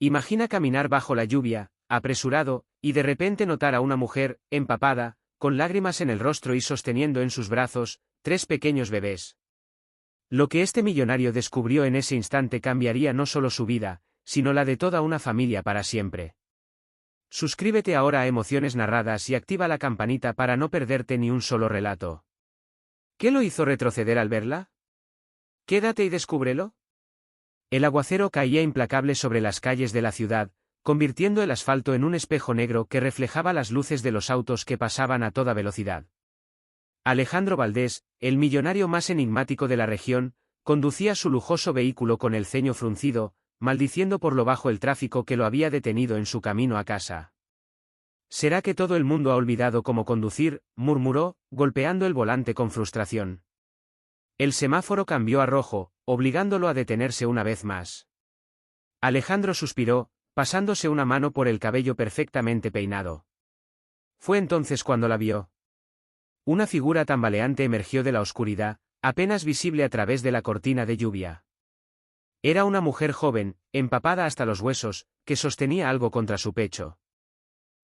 Imagina caminar bajo la lluvia, apresurado, y de repente notar a una mujer, empapada, con lágrimas en el rostro y sosteniendo en sus brazos, 3 pequeños bebés. Lo que este millonario descubrió en ese instante cambiaría no solo su vida, sino la de toda una familia para siempre. Suscríbete ahora a Emociones Narradas y activa la campanita para no perderte ni un solo relato. ¿Qué lo hizo retroceder al verla? Quédate y descúbrelo. El aguacero caía implacable sobre las calles de la ciudad, convirtiendo el asfalto en un espejo negro que reflejaba las luces de los autos que pasaban a toda velocidad. Alejandro Valdés, el millonario más enigmático de la región, conducía su lujoso vehículo con el ceño fruncido, maldiciendo por lo bajo el tráfico que lo había detenido en su camino a casa. ¿Será que todo el mundo ha olvidado cómo conducir?, murmuró, golpeando el volante con frustración. El semáforo cambió a rojo, obligándolo a detenerse una vez más. Alejandro suspiró, pasándose una mano por el cabello perfectamente peinado. Fue entonces cuando la vio. Una figura tambaleante emergió de la oscuridad, apenas visible a través de la cortina de lluvia. Era una mujer joven, empapada hasta los huesos, que sostenía algo contra su pecho.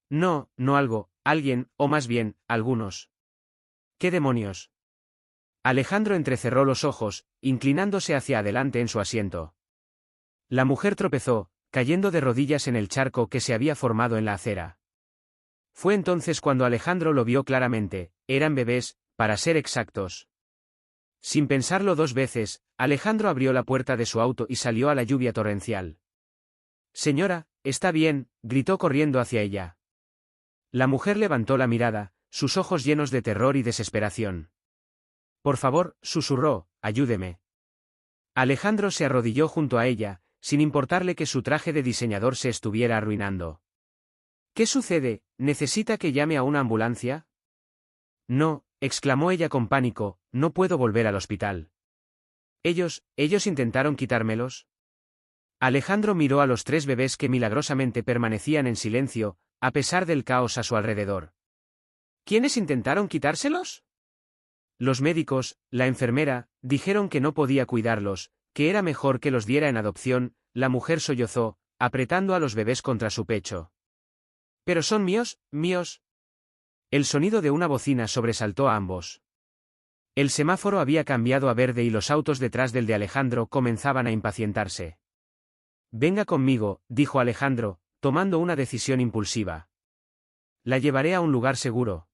No, no algo, alguien, o más bien, algunos. ¿Qué demonios? Alejandro entrecerró los ojos, inclinándose hacia adelante en su asiento. La mujer tropezó, cayendo de rodillas en el charco que se había formado en la acera. Fue entonces cuando Alejandro lo vio claramente, eran bebés, para ser exactos. Sin pensarlo 2 veces, Alejandro abrió la puerta de su auto y salió a la lluvia torrencial. «Señora, está bien», gritó corriendo hacia ella. La mujer levantó la mirada, sus ojos llenos de terror y desesperación. «Por favor», susurró, «ayúdeme». Alejandro se arrodilló junto a ella, sin importarle que su traje de diseñador se estuviera arruinando. «¿Qué sucede? ¿Necesita que llame a una ambulancia?» «No», exclamó ella con pánico, «no puedo volver al hospital». ¿Ellos intentaron quitármelos?» Alejandro miró a los 3 bebés que milagrosamente permanecían en silencio, a pesar del caos a su alrededor. ¿Quiénes intentaron quitárselos? Los médicos, la enfermera, dijeron que no podía cuidarlos, que era mejor que los diera en adopción. La mujer sollozó, apretando a los bebés contra su pecho. «¿Pero son míos, míos?» El sonido de una bocina sobresaltó a ambos. El semáforo había cambiado a verde y los autos detrás del de Alejandro comenzaban a impacientarse. «Venga conmigo», dijo Alejandro, tomando una decisión impulsiva. «La llevaré a un lugar seguro».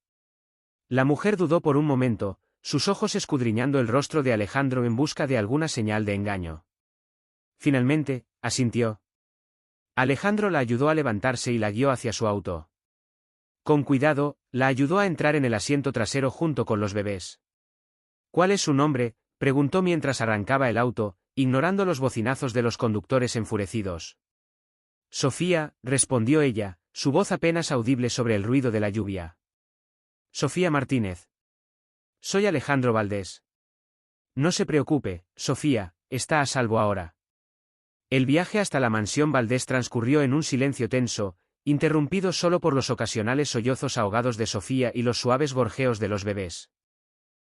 La mujer dudó por un momento, sus ojos escudriñando el rostro de Alejandro en busca de alguna señal de engaño. Finalmente, asintió. Alejandro la ayudó a levantarse y la guió hacia su auto. Con cuidado, la ayudó a entrar en el asiento trasero junto con los bebés. «¿Cuál es su nombre?», preguntó mientras arrancaba el auto, ignorando los bocinazos de los conductores enfurecidos. «Sofía», respondió ella, su voz apenas audible sobre el ruido de la lluvia. «Sofía Martínez». «Soy Alejandro Valdés». «No se preocupe, Sofía, está a salvo ahora». El viaje hasta la mansión Valdés transcurrió en un silencio tenso, interrumpido solo por los ocasionales sollozos ahogados de Sofía y los suaves gorjeos de los bebés.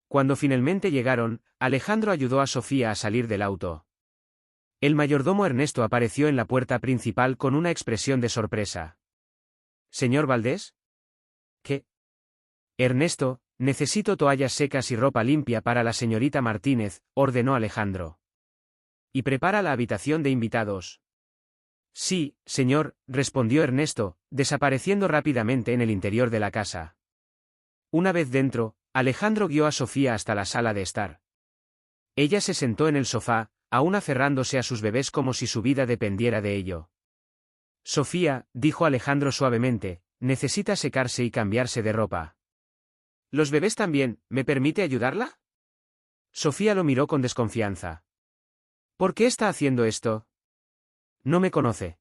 Cuando finalmente llegaron, Alejandro ayudó a Sofía a salir del auto. El mayordomo Ernesto apareció en la puerta principal con una expresión de sorpresa. «¿Señor Valdés?» «¿Qué?» «Ernesto, necesito toallas secas y ropa limpia para la señorita Martínez», ordenó Alejandro. «Y prepara la habitación de invitados». «Sí, señor», respondió Ernesto, desapareciendo rápidamente en el interior de la casa. Una vez dentro, Alejandro guió a Sofía hasta la sala de estar. Ella se sentó en el sofá, aún aferrándose a sus bebés como si su vida dependiera de ello. «Sofía», dijo Alejandro suavemente, «necesita secarse y cambiarse de ropa». «¿Los bebés también? ¿Me permite ayudarla?» Sofía lo miró con desconfianza. «¿Por qué está haciendo esto?» «No me conoce».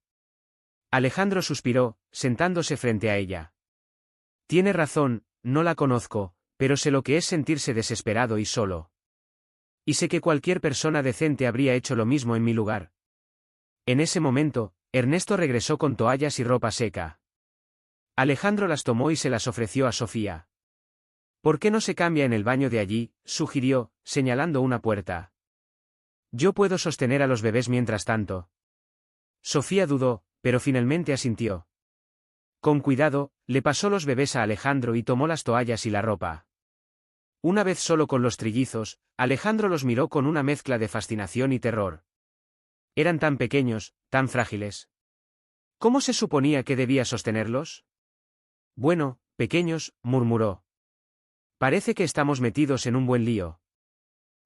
Alejandro suspiró, sentándose frente a ella. «Tiene razón, no la conozco, pero sé lo que es sentirse desesperado y solo. Y sé que cualquier persona decente habría hecho lo mismo en mi lugar». En ese momento, Ernesto regresó con toallas y ropa seca. Alejandro las tomó y se las ofreció a Sofía. «¿Por qué no se cambia en el baño de allí?», sugirió, señalando una puerta. «Yo puedo sostener a los bebés mientras tanto». Sofía dudó, pero finalmente asintió. Con cuidado, le pasó los bebés a Alejandro y tomó las toallas y la ropa. Una vez solo con los trillizos, Alejandro los miró con una mezcla de fascinación y terror. Eran tan pequeños, tan frágiles. ¿Cómo se suponía que debía sostenerlos? Bueno, pequeños, murmuró. Parece que estamos metidos en un buen lío.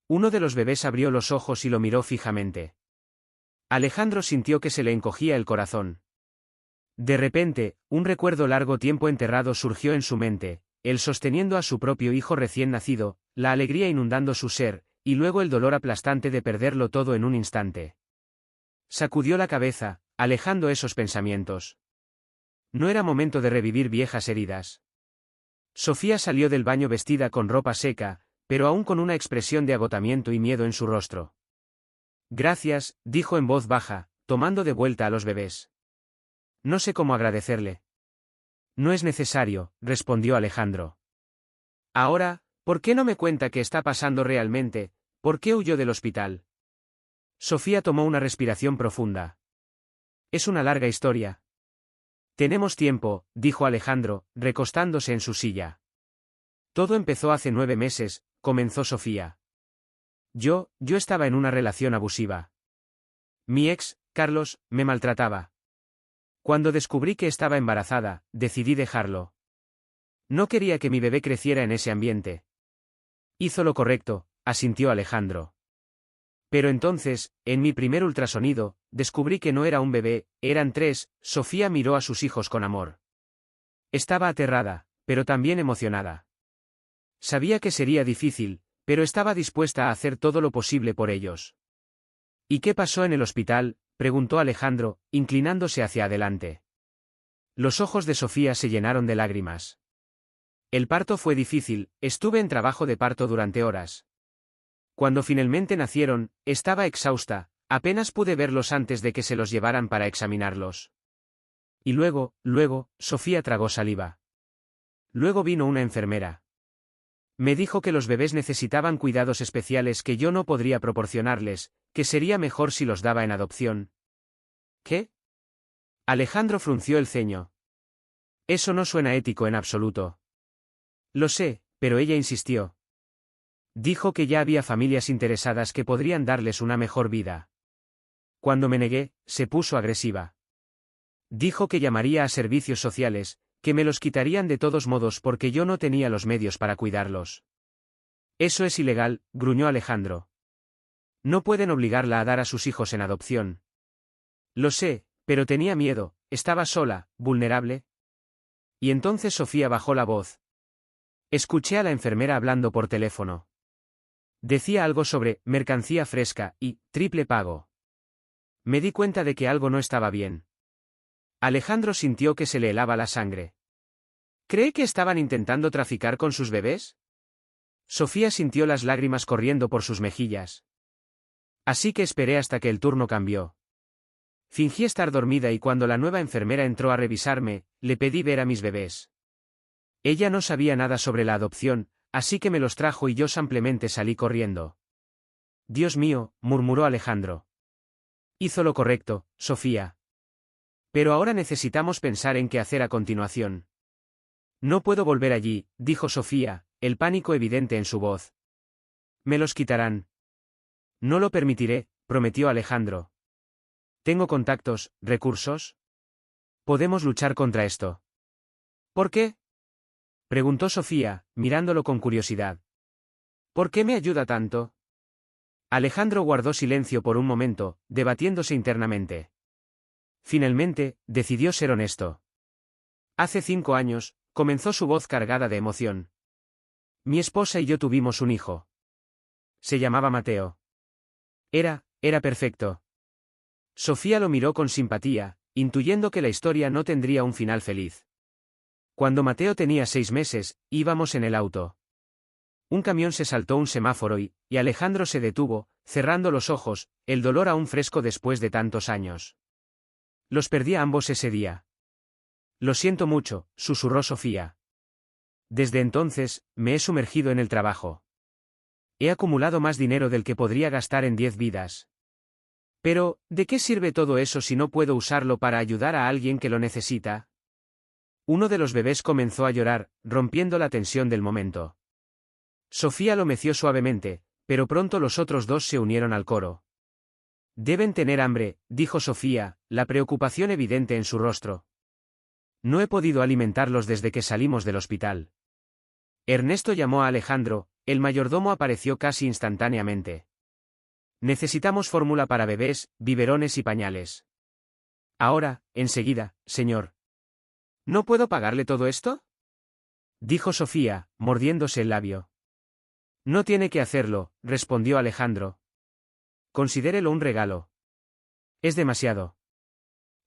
Uno de los bebés abrió los ojos y lo miró fijamente. Alejandro sintió que se le encogía el corazón. De repente, un recuerdo largo tiempo enterrado surgió en su mente, él sosteniendo a su propio hijo recién nacido, la alegría inundando su ser, y luego el dolor aplastante de perderlo todo en un instante. Sacudió la cabeza, alejando esos pensamientos. No era momento de revivir viejas heridas. Sofía salió del baño vestida con ropa seca, pero aún con una expresión de agotamiento y miedo en su rostro. Gracias, dijo en voz baja, tomando de vuelta a los bebés. No sé cómo agradecerle. No es necesario, respondió Alejandro. Ahora, ¿por qué no me cuenta qué está pasando realmente? ¿Por qué huyó del hospital? Sofía tomó una respiración profunda. Es una larga historia. Tenemos tiempo, dijo Alejandro, recostándose en su silla. Todo empezó hace 9 meses, comenzó Sofía. Yo estaba en una relación abusiva. Mi ex, Carlos, me maltrataba. Cuando descubrí que estaba embarazada, decidí dejarlo. No quería que mi bebé creciera en ese ambiente. Hizo lo correcto, asintió Alejandro. Pero entonces, en mi primer ultrasonido, descubrí que no era un bebé, eran 3, Sofía miró a sus hijos con amor. Estaba aterrada, pero también emocionada. Sabía que sería difícil, pero estaba dispuesta a hacer todo lo posible por ellos. ¿Y qué pasó en el hospital?, preguntó Alejandro, inclinándose hacia adelante. Los ojos de Sofía se llenaron de lágrimas. El parto fue difícil, estuve en trabajo de parto durante horas. Cuando finalmente nacieron, estaba exhausta, apenas pude verlos antes de que se los llevaran para examinarlos. Y luego, Sofía tragó saliva. Luego vino una enfermera. Me dijo que los bebés necesitaban cuidados especiales que yo no podría proporcionarles, que sería mejor si los daba en adopción. ¿Qué? Alejandro frunció el ceño. Eso no suena ético en absoluto. Lo sé, pero ella insistió. Dijo que ya había familias interesadas que podrían darles una mejor vida. Cuando me negué, se puso agresiva. Dijo que llamaría a servicios sociales, que me los quitarían de todos modos porque yo no tenía los medios para cuidarlos. Eso es ilegal, gruñó Alejandro. No pueden obligarla a dar a sus hijos en adopción. Lo sé, pero tenía miedo, estaba sola, vulnerable. Y entonces Sofía bajó la voz. Escuché a la enfermera hablando por teléfono. Decía algo sobre mercancía fresca y triple pago. Me di cuenta de que algo no estaba bien. Alejandro sintió que se le helaba la sangre. ¿Cree que estaban intentando traficar con sus bebés? Sofía sintió las lágrimas corriendo por sus mejillas. Así que esperé hasta que el turno cambió. Fingí estar dormida y cuando la nueva enfermera entró a revisarme, le pedí ver a mis bebés. Ella no sabía nada sobre la adopción, así que me los trajo y yo simplemente salí corriendo. Dios mío, murmuró Alejandro. Hizo lo correcto, Sofía. Pero ahora necesitamos pensar en qué hacer a continuación. No puedo volver allí, dijo Sofía, el pánico evidente en su voz. Me los quitarán. No lo permitiré, prometió Alejandro. Tengo contactos, recursos. Podemos luchar contra esto. ¿Por qué? Preguntó Sofía, mirándolo con curiosidad. ¿Por qué me ayuda tanto? Alejandro guardó silencio por un momento, debatiéndose internamente. Finalmente, decidió ser honesto. Hace 5 años, comenzó su voz cargada de emoción. Mi esposa y yo tuvimos un hijo. Se llamaba Mateo. Era perfecto. Sofía lo miró con simpatía, intuyendo que la historia no tendría un final feliz. Cuando Mateo tenía 6 meses, íbamos en el auto. Un camión se saltó un semáforo y Alejandro se detuvo, cerrando los ojos, el dolor aún fresco después de tantos años. Los perdí a ambos ese día. Lo siento mucho, susurró Sofía. Desde entonces, me he sumergido en el trabajo. He acumulado más dinero del que podría gastar en 10 vidas. Pero, ¿de qué sirve todo eso si no puedo usarlo para ayudar a alguien que lo necesita? Uno de los bebés comenzó a llorar, rompiendo la tensión del momento. Sofía lo meció suavemente, pero pronto los otros dos se unieron al coro. Deben tener hambre, dijo Sofía, la preocupación evidente en su rostro. No he podido alimentarlos desde que salimos del hospital. Ernesto llamó a Alejandro, el mayordomo apareció casi instantáneamente. Necesitamos fórmula para bebés, biberones y pañales. Ahora, enseguida, señor. ¿No puedo pagarle todo esto? Dijo Sofía, mordiéndose el labio. No tiene que hacerlo, respondió Alejandro. Considérelo un regalo. Es demasiado.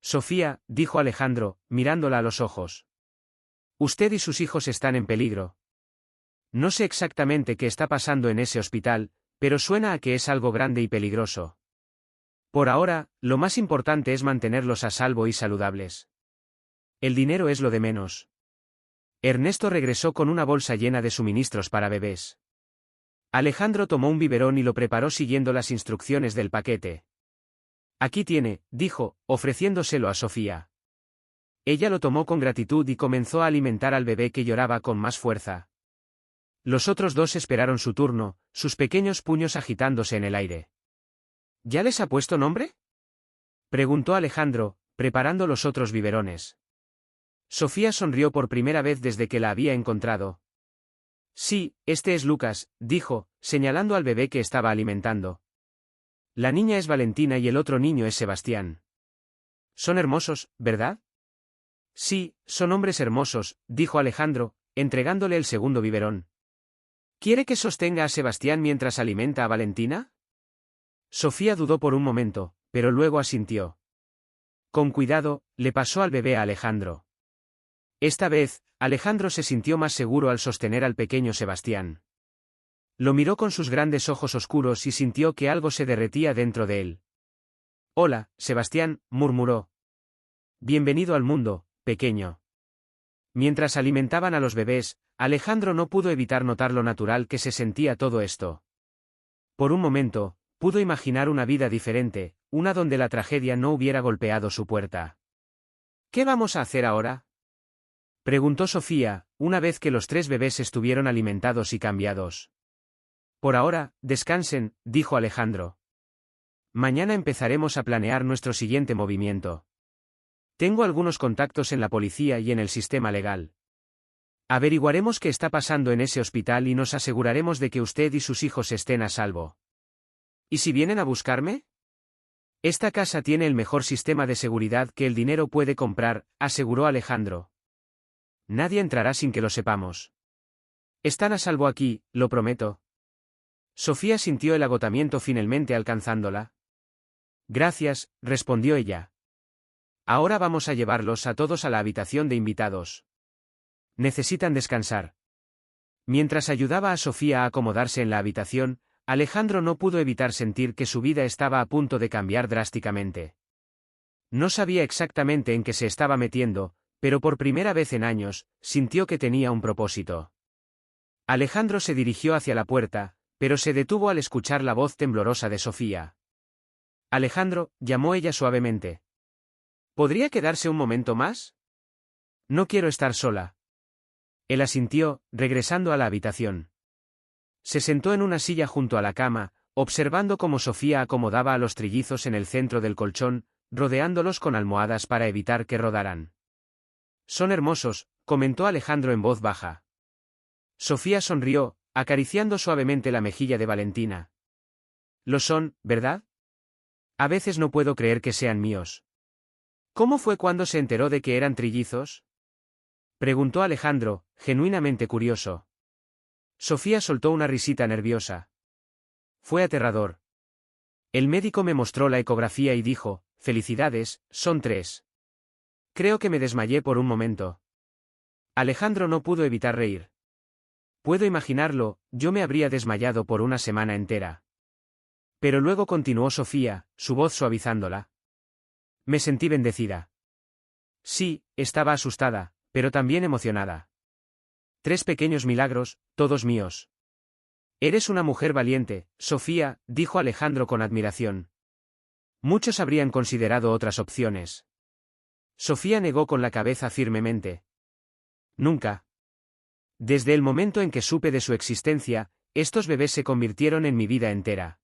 Sofía, dijo Alejandro, mirándola a los ojos. Usted y sus hijos están en peligro. No sé exactamente qué está pasando en ese hospital, pero suena a que es algo grande y peligroso. Por ahora, lo más importante es mantenerlos a salvo y saludables. El dinero es lo de menos. Ernesto regresó con una bolsa llena de suministros para bebés. Alejandro tomó un biberón y lo preparó siguiendo las instrucciones del paquete. Aquí tiene, dijo, ofreciéndoselo a Sofía. Ella lo tomó con gratitud y comenzó a alimentar al bebé que lloraba con más fuerza. Los otros dos esperaron su turno, sus pequeños puños agitándose en el aire. ¿Ya les ha puesto nombre?, preguntó Alejandro, preparando los otros biberones. Sofía sonrió por primera vez desde que la había encontrado. Sí, este es Lucas, dijo, señalando al bebé que estaba alimentando. La niña es Valentina y el otro niño es Sebastián. Son hermosos, ¿verdad? Sí, son hombres hermosos, dijo Alejandro, entregándole el segundo biberón. ¿Quiere que sostenga a Sebastián mientras alimenta a Valentina? Sofía dudó por un momento, pero luego asintió. Con cuidado, le pasó al bebé a Alejandro. Esta vez, Alejandro se sintió más seguro al sostener al pequeño Sebastián. Lo miró con sus grandes ojos oscuros y sintió que algo se derretía dentro de él. Hola, Sebastián, murmuró. Bienvenido al mundo, pequeño. Mientras alimentaban a los bebés, Alejandro no pudo evitar notar lo natural que se sentía todo esto. Por un momento, pudo imaginar una vida diferente, una donde la tragedia no hubiera golpeado su puerta. ¿Qué vamos a hacer ahora?, preguntó Sofía, una vez que los tres bebés estuvieron alimentados y cambiados. Por ahora, descansen, dijo Alejandro. Mañana empezaremos a planear nuestro siguiente movimiento. Tengo algunos contactos en la policía y en el sistema legal. Averiguaremos qué está pasando en ese hospital y nos aseguraremos de que usted y sus hijos estén a salvo. ¿Y si vienen a buscarme? Esta casa tiene el mejor sistema de seguridad que el dinero puede comprar, aseguró Alejandro. Nadie entrará sin que lo sepamos. Están a salvo aquí, lo prometo. Sofía sintió el agotamiento finalmente alcanzándola. Gracias, respondió ella. Ahora vamos a llevarlos a todos a la habitación de invitados. Necesitan descansar. Mientras ayudaba a Sofía a acomodarse en la habitación, Alejandro no pudo evitar sentir que su vida estaba a punto de cambiar drásticamente. No sabía exactamente en qué se estaba metiendo, pero por primera vez en años, sintió que tenía un propósito. Alejandro se dirigió hacia la puerta, pero se detuvo al escuchar la voz temblorosa de Sofía. Alejandro, llamó ella suavemente. ¿Podría quedarse un momento más? No quiero estar sola. Él asintió, regresando a la habitación. Se sentó en una silla junto a la cama, observando cómo Sofía acomodaba a los trillizos en el centro del colchón, rodeándolos con almohadas para evitar que rodaran. Son hermosos, comentó Alejandro en voz baja. Sofía sonrió, acariciando suavemente la mejilla de Valentina. Lo son, ¿verdad? A veces no puedo creer que sean míos. ¿Cómo fue cuando se enteró de que eran trillizos?, preguntó Alejandro, genuinamente curioso. Sofía soltó una risita nerviosa. Fue aterrador. El médico me mostró la ecografía y dijo, felicidades, son 3. Creo que me desmayé por un momento. Alejandro no pudo evitar reír. Puedo imaginarlo, yo me habría desmayado por una semana entera. Pero luego continuó Sofía, su voz suavizándola. Me sentí bendecida. Sí, estaba asustada, pero también emocionada. 3 pequeños milagros, todos míos. Eres una mujer valiente, Sofía, dijo Alejandro con admiración. Muchos habrían considerado otras opciones. Sofía negó con la cabeza firmemente. Nunca. Desde el momento en que supe de su existencia, estos bebés se convirtieron en mi vida entera.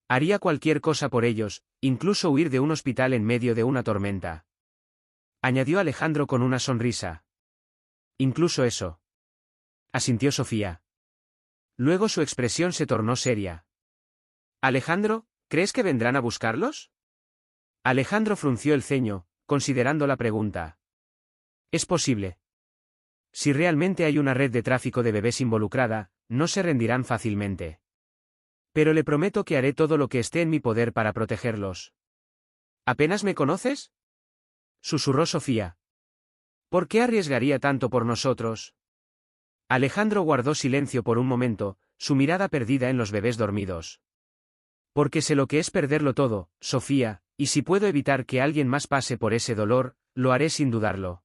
Haría cualquier cosa por ellos, incluso huir de un hospital en medio de una tormenta. Añadió Alejandro con una sonrisa. Incluso eso. Asintió Sofía. Luego su expresión se tornó seria. Alejandro, ¿crees que vendrán a buscarlos? Alejandro frunció el ceño, considerando la pregunta. Es posible. Si realmente hay una red de tráfico de bebés involucrada, no se rendirán fácilmente. Pero le prometo que haré todo lo que esté en mi poder para protegerlos. ¿Apenas me conoces? Susurró Sofía. ¿Por qué arriesgaría tanto por nosotros? Alejandro guardó silencio por un momento, su mirada perdida en los bebés dormidos. Porque sé lo que es perderlo todo, Sofía, y si puedo evitar que alguien más pase por ese dolor, lo haré sin dudarlo.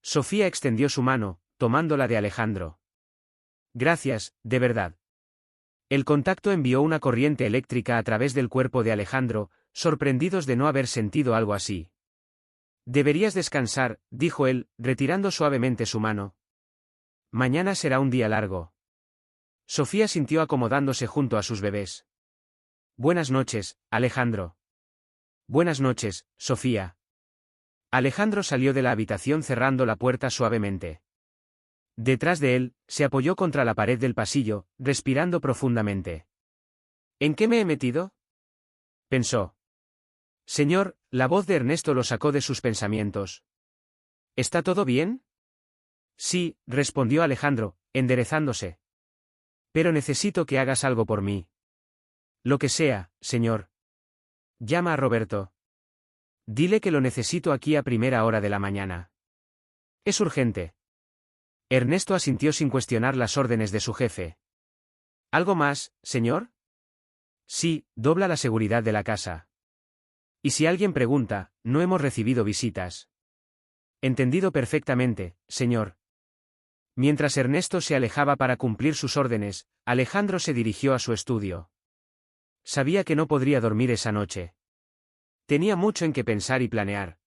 Sofía extendió su mano, tomándola de Alejandro. Gracias, de verdad. El contacto envió una corriente eléctrica a través del cuerpo de Alejandro, sorprendidos de no haber sentido algo así. Deberías descansar, dijo él, retirando suavemente su mano. Mañana será un día largo. Sofía sintió acomodándose junto a sus bebés. Buenas noches, Alejandro. Buenas noches, Sofía. Alejandro salió de la habitación cerrando la puerta suavemente. Detrás de él, se apoyó contra la pared del pasillo, respirando profundamente. ¿En qué me he metido? Pensó. Señor, la voz de Ernesto lo sacó de sus pensamientos. ¿Está todo bien? Sí, respondió Alejandro, enderezándose. Pero necesito que hagas algo por mí. Lo que sea, señor. Llama a Roberto. Dile que lo necesito aquí a primera hora de la mañana. Es urgente. Ernesto asintió sin cuestionar las órdenes de su jefe. ¿Algo más, señor? Sí, dobla la seguridad de la casa. Y si alguien pregunta, no hemos recibido visitas. Entendido perfectamente, señor. Mientras Ernesto se alejaba para cumplir sus órdenes, Alejandro se dirigió a su estudio. Sabía que no podría dormir esa noche. Tenía mucho en qué pensar y planear.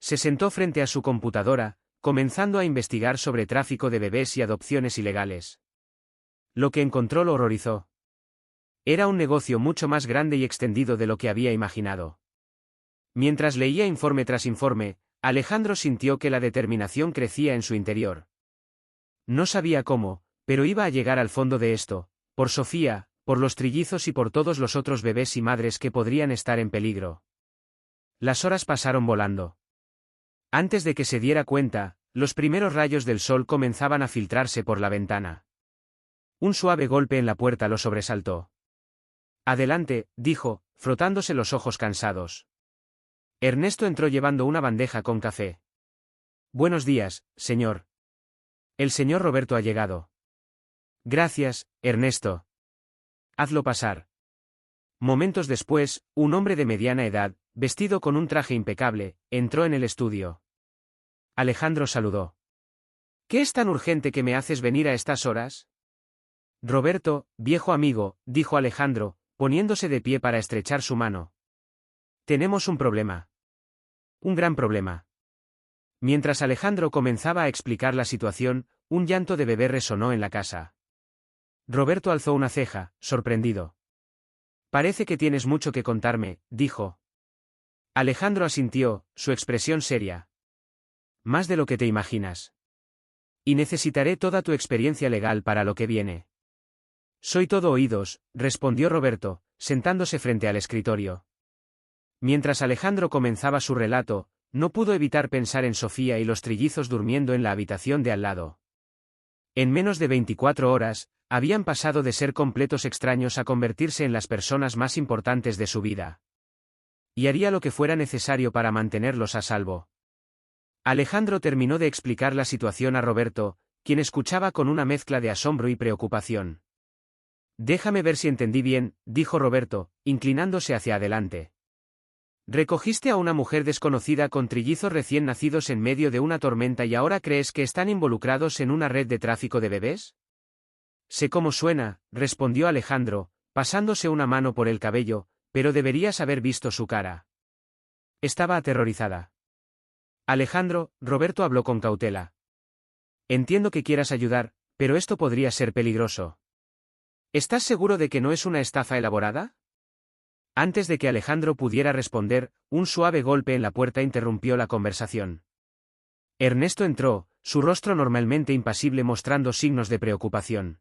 Se sentó frente a su computadora, comenzando a investigar sobre tráfico de bebés y adopciones ilegales. Lo que encontró lo horrorizó. Era un negocio mucho más grande y extendido de lo que había imaginado. Mientras leía informe tras informe, Alejandro sintió que la determinación crecía en su interior. No sabía cómo, pero iba a llegar al fondo de esto, por Sofía, por los trillizos y por todos los otros bebés y madres que podrían estar en peligro. Las horas pasaron volando. Antes de que se diera cuenta, los primeros rayos del sol comenzaban a filtrarse por la ventana. Un suave golpe en la puerta lo sobresaltó. Adelante, dijo, frotándose los ojos cansados. Ernesto entró llevando una bandeja con café. Buenos días, señor. El señor Roberto ha llegado. Gracias, Ernesto. Hazlo pasar. Momentos después, un hombre de mediana edad, vestido con un traje impecable, entró en el estudio. Alejandro saludó. ¿Qué es tan urgente que me haces venir a estas horas? Roberto, viejo amigo, dijo Alejandro, poniéndose de pie para estrechar su mano. Tenemos un problema. Un gran problema. Mientras Alejandro comenzaba a explicar la situación, un llanto de bebé resonó en la casa. Roberto alzó una ceja, sorprendido. Parece que tienes mucho que contarme, dijo. Alejandro asintió, su expresión seria. Más de lo que te imaginas. Y necesitaré toda tu experiencia legal para lo que viene. Soy todo oídos, respondió Roberto, sentándose frente al escritorio. Mientras Alejandro comenzaba su relato, no pudo evitar pensar en Sofía y los trillizos durmiendo en la habitación de al lado. En menos de 24 horas, habían pasado de ser completos extraños a convertirse en las personas más importantes de su vida. Y haría lo que fuera necesario para mantenerlos a salvo. Alejandro terminó de explicar la situación a Roberto, quien escuchaba con una mezcla de asombro y preocupación. Déjame ver si entendí bien, dijo Roberto, inclinándose hacia adelante. Recogiste a una mujer desconocida con trillizos recién nacidos en medio de una tormenta y ahora crees que están involucrados en una red de tráfico de bebés? Sé cómo suena, respondió Alejandro, pasándose una mano por el cabello, pero deberías haber visto su cara. Estaba aterrorizada. Alejandro, Roberto habló con cautela. Entiendo que quieras ayudar, pero esto podría ser peligroso. ¿Estás seguro de que no es una estafa elaborada? Antes de que Alejandro pudiera responder, un suave golpe en la puerta interrumpió la conversación. Ernesto entró, su rostro normalmente impasible mostrando signos de preocupación.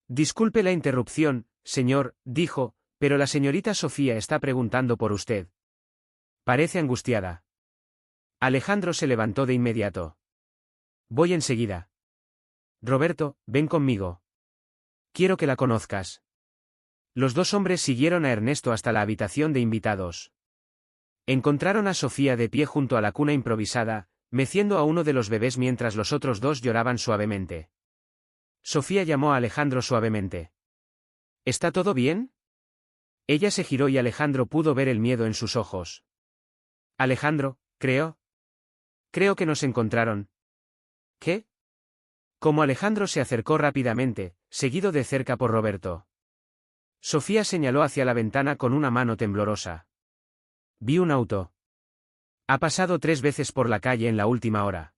Disculpe la interrupción, señor, dijo, pero la señorita Sofía está preguntando por usted. Parece angustiada. Alejandro se levantó de inmediato. Voy enseguida. Roberto, ven conmigo. Quiero que la conozcas. Los dos hombres siguieron a Ernesto hasta la habitación de invitados. Encontraron a Sofía de pie junto a la cuna improvisada, meciendo a uno de los bebés mientras los otros dos lloraban suavemente. Sofía llamó a Alejandro suavemente. ¿Está todo bien? Ella se giró y Alejandro pudo ver el miedo en sus ojos. Alejandro, creo que nos encontraron. ¿Qué? Como Alejandro se acercó rápidamente, seguido de cerca por Roberto. Sofía señaló hacia la ventana con una mano temblorosa. Vi un auto. Ha pasado 3 veces por la calle en la última hora.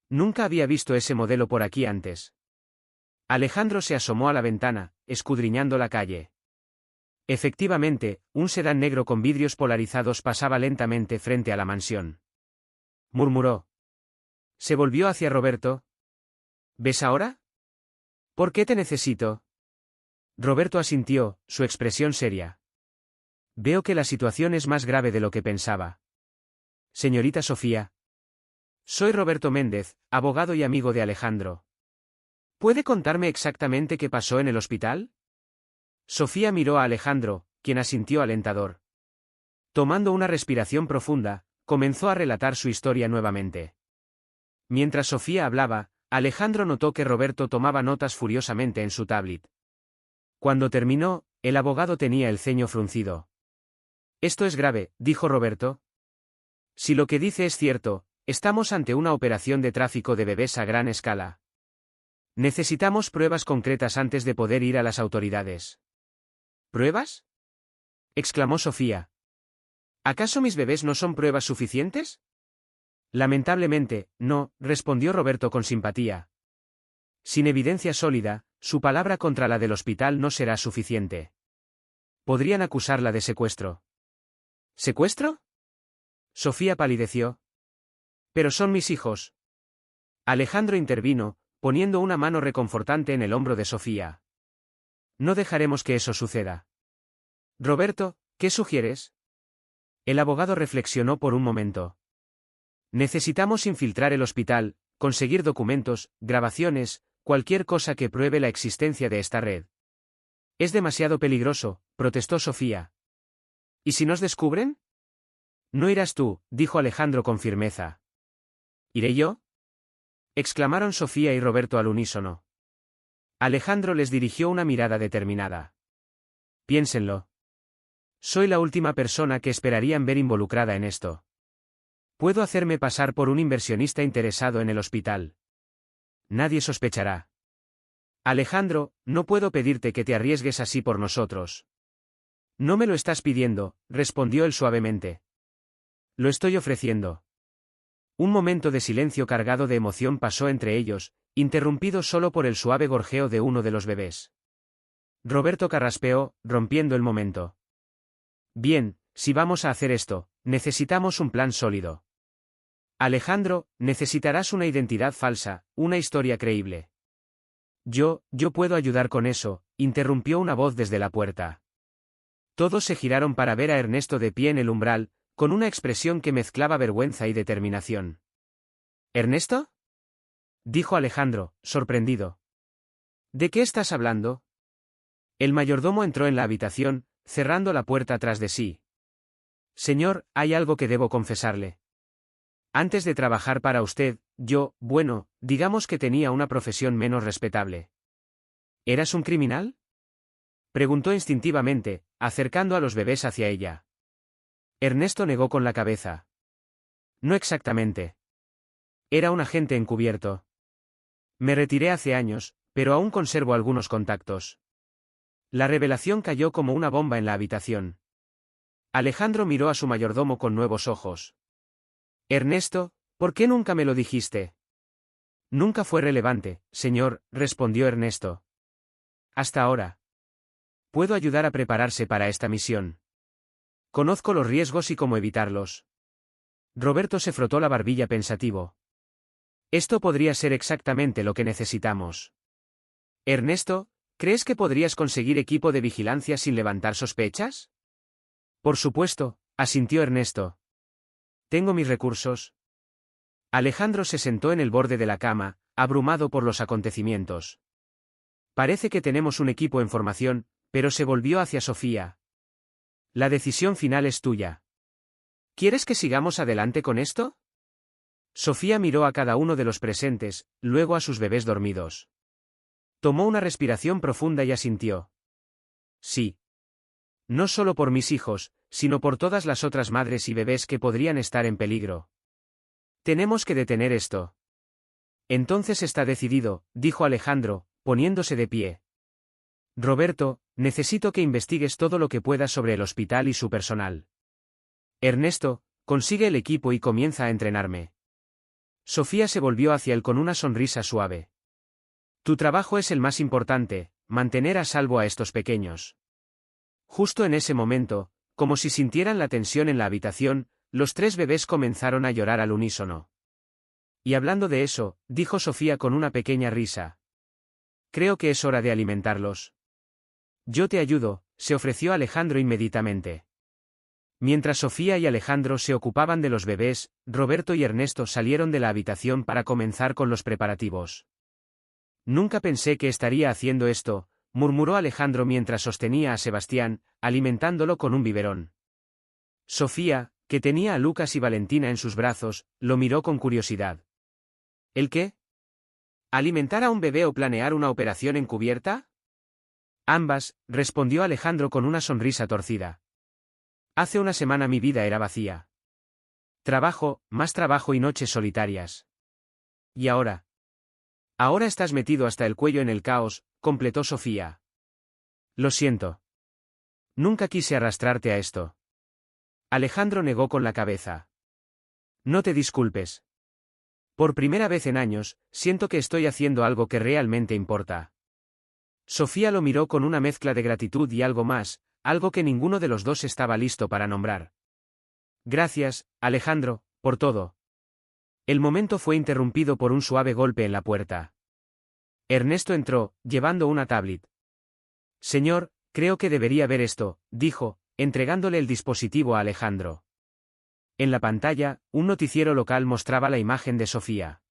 Nunca había visto ese modelo por aquí antes. Alejandro se asomó a la ventana, escudriñando la calle. Efectivamente, un sedán negro con vidrios polarizados pasaba lentamente frente a la mansión. Murmuró. Se volvió hacia Roberto. ¿Ves ahora? ¿Por qué te necesito? Roberto asintió, su expresión seria. Veo que la situación es más grave de lo que pensaba. Señorita Sofía. Soy Roberto Méndez, abogado y amigo de Alejandro. ¿Puede contarme exactamente qué pasó en el hospital? Sofía miró a Alejandro, quien asintió alentador. Tomando una respiración profunda, comenzó a relatar su historia nuevamente. Mientras Sofía hablaba, Alejandro notó que Roberto tomaba notas furiosamente en su tablet. Cuando terminó, el abogado tenía el ceño fruncido. Esto es grave, dijo Roberto. Si lo que dice es cierto, estamos ante una operación de tráfico de bebés a gran escala. Necesitamos pruebas concretas antes de poder ir a las autoridades. ¿Pruebas? Exclamó Sofía. ¿Acaso mis bebés no son pruebas suficientes? Lamentablemente, no, respondió Roberto con simpatía. Sin evidencia sólida, su palabra contra la del hospital no será suficiente. Podrían acusarla de secuestro. ¿Secuestro? Sofía palideció. Pero son mis hijos. Alejandro intervino, poniendo una mano reconfortante en el hombro de Sofía. No dejaremos que eso suceda. Roberto, ¿qué sugieres? El abogado reflexionó por un momento. Necesitamos infiltrar el hospital, conseguir documentos, grabaciones, cualquier cosa que pruebe la existencia de esta red. Es demasiado peligroso, protestó Sofía. ¿Y si nos descubren? No irás tú, dijo Alejandro con firmeza. ¿Iré yo? Exclamaron Sofía y Roberto al unísono. Alejandro les dirigió una mirada determinada. Piénsenlo. Soy la última persona que esperarían ver involucrada en esto. Puedo hacerme pasar por un inversionista interesado en el hospital. Nadie sospechará. Alejandro, no puedo pedirte que te arriesgues así por nosotros. No me lo estás pidiendo, respondió él suavemente. Lo estoy ofreciendo. Un momento de silencio cargado de emoción pasó entre ellos, interrumpido solo por el suave gorjeo de uno de los bebés. Roberto carraspeó, rompiendo el momento. Bien, si vamos a hacer esto, necesitamos un plan sólido. Alejandro, necesitarás una identidad falsa, una historia creíble. Yo puedo ayudar con eso, interrumpió una voz desde la puerta. Todos se giraron para ver a Ernesto de pie en el umbral, con una expresión que mezclaba vergüenza y determinación. ¿Ernesto? Dijo Alejandro, sorprendido. ¿De qué estás hablando? El mayordomo entró en la habitación, cerrando la puerta tras de sí. Señor, hay algo que debo confesarle. Antes de trabajar para usted, digamos que tenía una profesión menos respetable. ¿Eras un criminal? Preguntó instintivamente, acercando a los bebés hacia ella. Ernesto negó con la cabeza. No exactamente. Era un agente encubierto. Me retiré hace años, pero aún conservo algunos contactos. La revelación cayó como una bomba en la habitación. Alejandro miró a su mayordomo con nuevos ojos. Ernesto, ¿por qué nunca me lo dijiste? Nunca fue relevante, señor, respondió Ernesto. Hasta ahora. Puedo ayudar a prepararse para esta misión. Conozco los riesgos y cómo evitarlos. Roberto se frotó la barbilla pensativo. Esto podría ser exactamente lo que necesitamos. Ernesto, ¿crees que podrías conseguir equipo de vigilancia sin levantar sospechas? Por supuesto, asintió Ernesto. Tengo mis recursos. Alejandro se sentó en el borde de la cama, abrumado por los acontecimientos. Parece que tenemos un equipo en formación, pero se volvió hacia Sofía. La decisión final es tuya. ¿Quieres que sigamos adelante con esto? Sofía miró a cada uno de los presentes, luego a sus bebés dormidos. Tomó una respiración profunda y asintió. Sí. No solo por mis hijos, sino por todas las otras madres y bebés que podrían estar en peligro. Tenemos que detener esto. Entonces está decidido, dijo Alejandro, poniéndose de pie. Roberto, necesito que investigues todo lo que puedas sobre el hospital y su personal. Ernesto, consigue el equipo y comienza a entrenarme. Sofía se volvió hacia él con una sonrisa suave. Tu trabajo es el más importante, mantener a salvo a estos pequeños. Justo en ese momento, como si sintieran la tensión en la habitación, los 3 bebés comenzaron a llorar al unísono. Y hablando de eso, dijo Sofía con una pequeña risa. Creo que es hora de alimentarlos. Yo te ayudo, se ofreció Alejandro inmediatamente. Mientras Sofía y Alejandro se ocupaban de los bebés, Roberto y Ernesto salieron de la habitación para comenzar con los preparativos. Nunca pensé que estaría haciendo esto, murmuró Alejandro mientras sostenía a Sebastián, alimentándolo con un biberón. Sofía, que tenía a Lucas y Valentina en sus brazos, lo miró con curiosidad. ¿El qué? ¿Alimentar a un bebé o planear una operación encubierta? Ambas, respondió Alejandro con una sonrisa torcida. Hace una semana mi vida era vacía. Trabajo, más trabajo y noches solitarias. ¿Y ahora? Ahora estás metido hasta el cuello en el caos, completó Sofía. Lo siento. Nunca quise arrastrarte a esto. Alejandro negó con la cabeza. No te disculpes. Por primera vez en años, siento que estoy haciendo algo que realmente importa. Sofía lo miró con una mezcla de gratitud y algo más, algo que ninguno de los dos estaba listo para nombrar. Gracias, Alejandro, por todo. El momento fue interrumpido por un suave golpe en la puerta. Ernesto entró, llevando una tablet. Señor, creo que debería ver esto, dijo, entregándole el dispositivo a Alejandro. En la pantalla, un noticiero local mostraba la imagen de Sofía.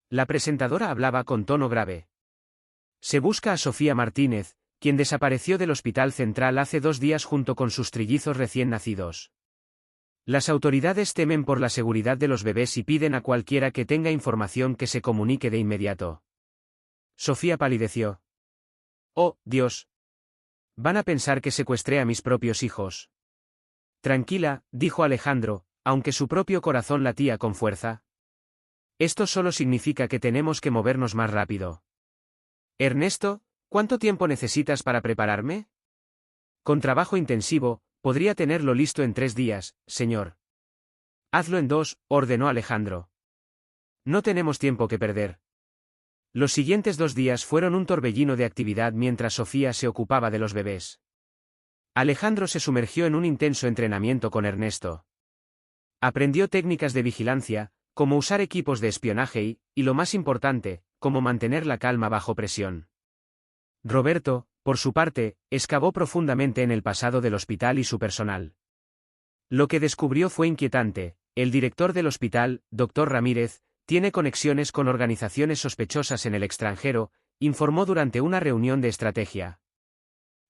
La presentadora hablaba con tono grave. Se busca a Sofía Martínez, quien desapareció del Hospital Central hace 2 días junto con sus trillizos recién nacidos. Las autoridades temen por la seguridad de los bebés y piden a cualquiera que tenga información que se comunique de inmediato. Sofía palideció. Oh, Dios. Van a pensar que secuestré a mis propios hijos. Tranquila, dijo Alejandro, aunque su propio corazón latía con fuerza. Esto solo significa que tenemos que movernos más rápido. Ernesto, ¿cuánto tiempo necesitas para prepararme? Con trabajo intensivo, podría tenerlo listo en 3 días, señor. Hazlo en 2, ordenó Alejandro. No tenemos tiempo que perder. Los siguientes 2 días fueron un torbellino de actividad mientras Sofía se ocupaba de los bebés. Alejandro se sumergió en un intenso entrenamiento con Ernesto. Aprendió técnicas de vigilancia, como usar equipos de espionaje y lo más importante, cómo mantener la calma bajo presión. Roberto, por su parte, excavó profundamente en el pasado del hospital y su personal. Lo que descubrió fue inquietante. El director del hospital, Dr. Ramírez, tiene conexiones con organizaciones sospechosas en el extranjero, informó durante una reunión de estrategia.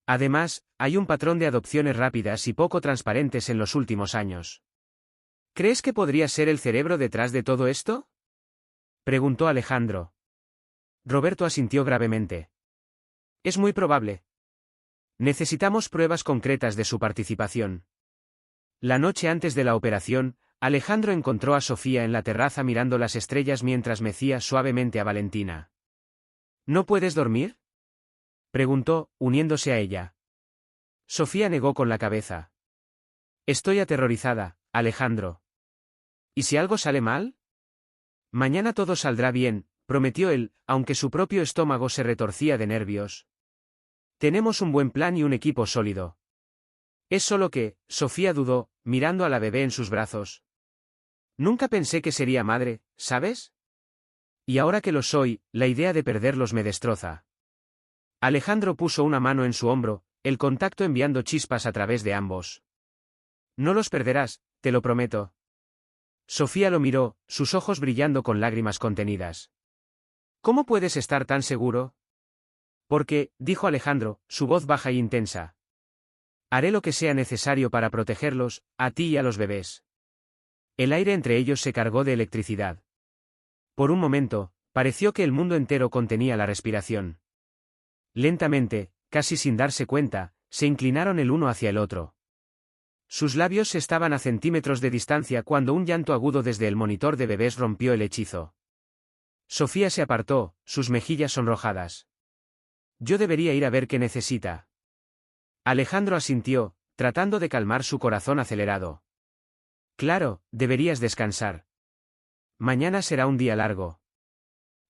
Además, hay un patrón de adopciones rápidas y poco transparentes en los últimos años. ¿Crees que podría ser el cerebro detrás de todo esto? Preguntó Alejandro. Roberto asintió gravemente. Es muy probable. Necesitamos pruebas concretas de su participación. La noche antes de la operación, Alejandro encontró a Sofía en la terraza mirando las estrellas mientras mecía suavemente a Valentina. ¿No puedes dormir? preguntó, uniéndose a ella. Sofía negó con la cabeza. Estoy aterrorizada, Alejandro. ¿Y si algo sale mal? Mañana todo saldrá bien, prometió él, aunque su propio estómago se retorcía de nervios. Tenemos un buen plan y un equipo sólido. Es solo que, Sofía dudó, mirando a la bebé en sus brazos. Nunca pensé que sería madre, ¿sabes? Y ahora que lo soy, la idea de perderlos me destroza. Alejandro puso una mano en su hombro, el contacto enviando chispas a través de ambos. No los perderás, te lo prometo. Sofía lo miró, sus ojos brillando con lágrimas contenidas. ¿Cómo puedes estar tan seguro? Porque, dijo Alejandro, su voz baja e intensa. Haré lo que sea necesario para protegerlos, a ti y a los bebés. El aire entre ellos se cargó de electricidad. Por un momento, pareció que el mundo entero contenía la respiración. Lentamente, casi sin darse cuenta, se inclinaron el uno hacia el otro. Sus labios estaban a centímetros de distancia cuando un llanto agudo desde el monitor de bebés rompió el hechizo. Sofía se apartó, sus mejillas sonrojadas. Yo debería ir a ver qué necesita. Alejandro asintió, tratando de calmar su corazón acelerado. Claro, deberías descansar. Mañana será un día largo.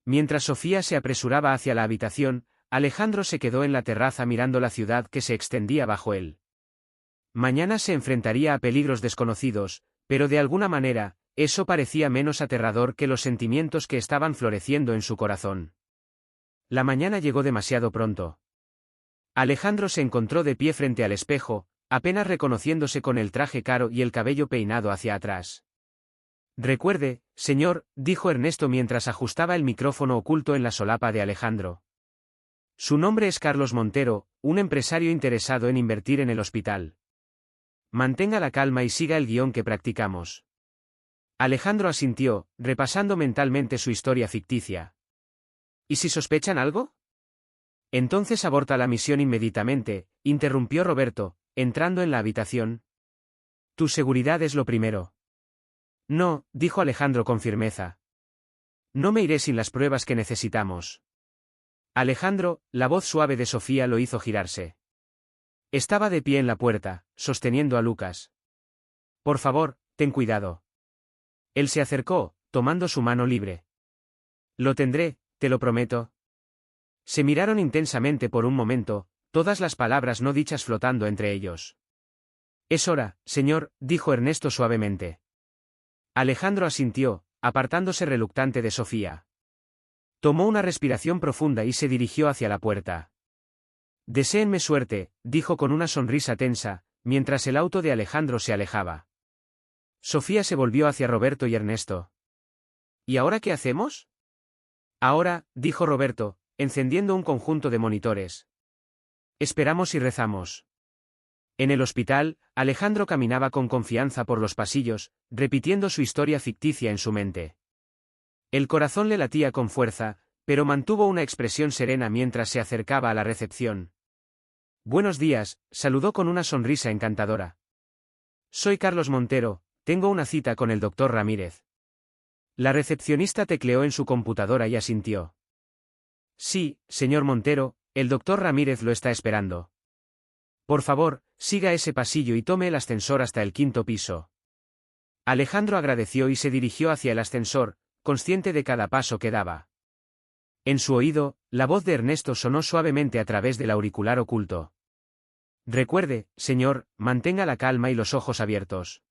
Mientras Sofía se apresuraba hacia la habitación, Alejandro se quedó en la terraza mirando la ciudad que se extendía bajo él. Mañana se enfrentaría a peligros desconocidos, pero de alguna manera, eso parecía menos aterrador que los sentimientos que estaban floreciendo en su corazón. La mañana llegó demasiado pronto. Alejandro se encontró de pie frente al espejo, apenas reconociéndose con el traje caro y el cabello peinado hacia atrás. Recuerde, señor, dijo Ernesto mientras ajustaba el micrófono oculto en la solapa de Alejandro. Su nombre es Carlos Montero, un empresario interesado en invertir en el hospital. Mantenga la calma y siga el guión que practicamos. Alejandro asintió, repasando mentalmente su historia ficticia. ¿Y si sospechan algo? Entonces aborta la misión inmediatamente, interrumpió Roberto, entrando en la habitación. Tu seguridad es lo primero. No, dijo Alejandro con firmeza. No me iré sin las pruebas que necesitamos. Alejandro, la voz suave de Sofía lo hizo girarse. Estaba de pie en la puerta, sosteniendo a Lucas. Por favor, ten cuidado. Él se acercó, tomando su mano libre. Lo tendré, te lo prometo. Se miraron intensamente por un momento, todas las palabras no dichas flotando entre ellos. Es hora, señor, dijo Ernesto suavemente. Alejandro asintió, apartándose reluctante de Sofía. Tomó una respiración profunda y se dirigió hacia la puerta. Deséenme suerte, dijo con una sonrisa tensa, mientras el auto de Alejandro se alejaba. Sofía se volvió hacia Roberto y Ernesto. ¿Y ahora qué hacemos? Ahora, dijo Roberto, encendiendo un conjunto de monitores. Esperamos y rezamos. En el hospital, Alejandro caminaba con confianza por los pasillos, repitiendo su historia ficticia en su mente. El corazón le latía con fuerza, pero mantuvo una expresión serena mientras se acercaba a la recepción. Buenos días, saludó con una sonrisa encantadora. Soy Carlos Montero, tengo una cita con el doctor Ramírez. La recepcionista tecleó en su computadora y asintió. Sí, señor Montero, el doctor Ramírez lo está esperando. Por favor, siga ese pasillo y tome el ascensor hasta el 5.º piso. Alejandro agradeció y se dirigió hacia el ascensor, consciente de cada paso que daba. En su oído, la voz de Ernesto sonó suavemente a través del auricular oculto. Recuerde, señor, mantenga la calma y los ojos abiertos.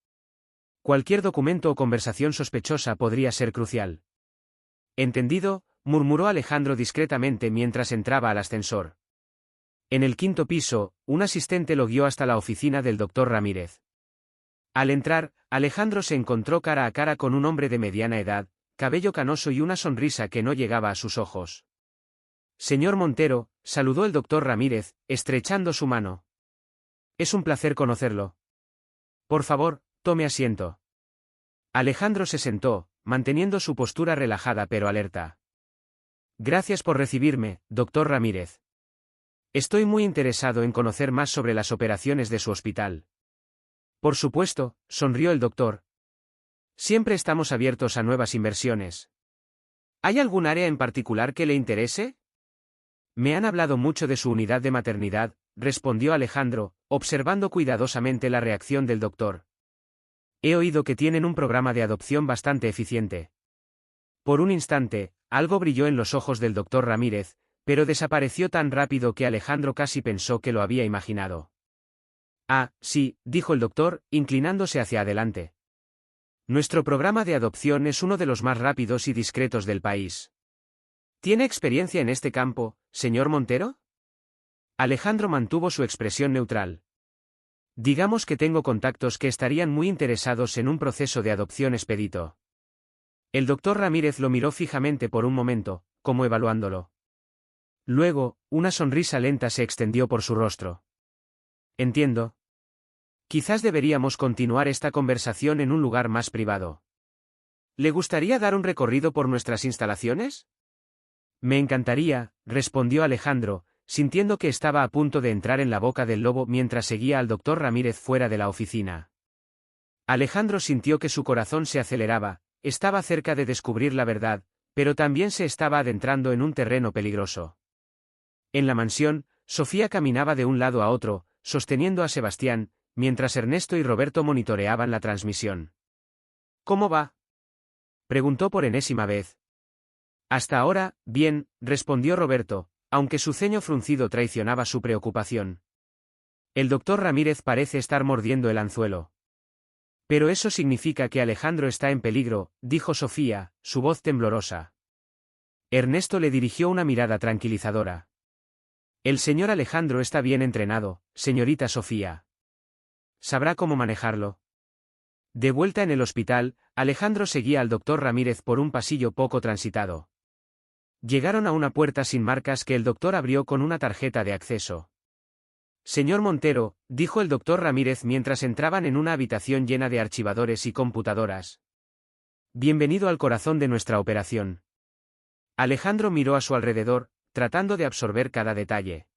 Cualquier documento o conversación sospechosa podría ser crucial. Entendido, murmuró Alejandro discretamente mientras entraba al ascensor. En el 5.º piso, un asistente lo guió hasta la oficina del doctor Ramírez. Al entrar, Alejandro se encontró cara a cara con un hombre de mediana edad, cabello canoso y una sonrisa que no llegaba a sus ojos. Señor Montero, saludó el doctor Ramírez, estrechando su mano. Es un placer conocerlo. Por favor, tome asiento. Alejandro se sentó, manteniendo su postura relajada pero alerta. Gracias por recibirme, doctor Ramírez. Estoy muy interesado en conocer más sobre las operaciones de su hospital. Por supuesto, sonrió el doctor. Siempre estamos abiertos a nuevas inversiones. ¿Hay algún área en particular que le interese? Me han hablado mucho de su unidad de maternidad, respondió Alejandro, observando cuidadosamente la reacción del doctor. He oído que tienen un programa de adopción bastante eficiente. Por un instante, algo brilló en los ojos del doctor Ramírez, pero desapareció tan rápido que Alejandro casi pensó que lo había imaginado. Ah, sí, dijo el doctor, inclinándose hacia adelante. Nuestro programa de adopción es uno de los más rápidos y discretos del país. ¿Tiene experiencia en este campo, señor Montero? Alejandro mantuvo su expresión neutral. Digamos que tengo contactos que estarían muy interesados en un proceso de adopción expedito. El doctor Ramírez lo miró fijamente por un momento, como evaluándolo. Luego, una sonrisa lenta se extendió por su rostro. Entiendo. Quizás deberíamos continuar esta conversación en un lugar más privado. ¿Le gustaría dar un recorrido por nuestras instalaciones? Me encantaría, respondió Alejandro, sintiendo que estaba a punto de entrar en la boca del lobo mientras seguía al doctor Ramírez fuera de la oficina. Alejandro sintió que su corazón se aceleraba, estaba cerca de descubrir la verdad, pero también se estaba adentrando en un terreno peligroso. En la mansión, Sofía caminaba de un lado a otro, sosteniendo a Sebastián, mientras Ernesto y Roberto monitoreaban la transmisión. ¿Cómo va?, preguntó por enésima vez. Hasta ahora, bien, respondió Roberto, aunque su ceño fruncido traicionaba su preocupación. El doctor Ramírez parece estar mordiendo el anzuelo. Pero eso significa que Alejandro está en peligro, dijo Sofía, su voz temblorosa. Ernesto le dirigió una mirada tranquilizadora. El señor Alejandro está bien entrenado, señorita Sofía. ¿Sabrá cómo manejarlo? De vuelta en el hospital, Alejandro seguía al doctor Ramírez por un pasillo poco transitado. Llegaron a una puerta sin marcas que el doctor abrió con una tarjeta de acceso. Señor Montero, dijo el doctor Ramírez mientras entraban en una habitación llena de archivadores y computadoras. Bienvenido al corazón de nuestra operación. Alejandro miró a su alrededor, tratando de absorber cada detalle.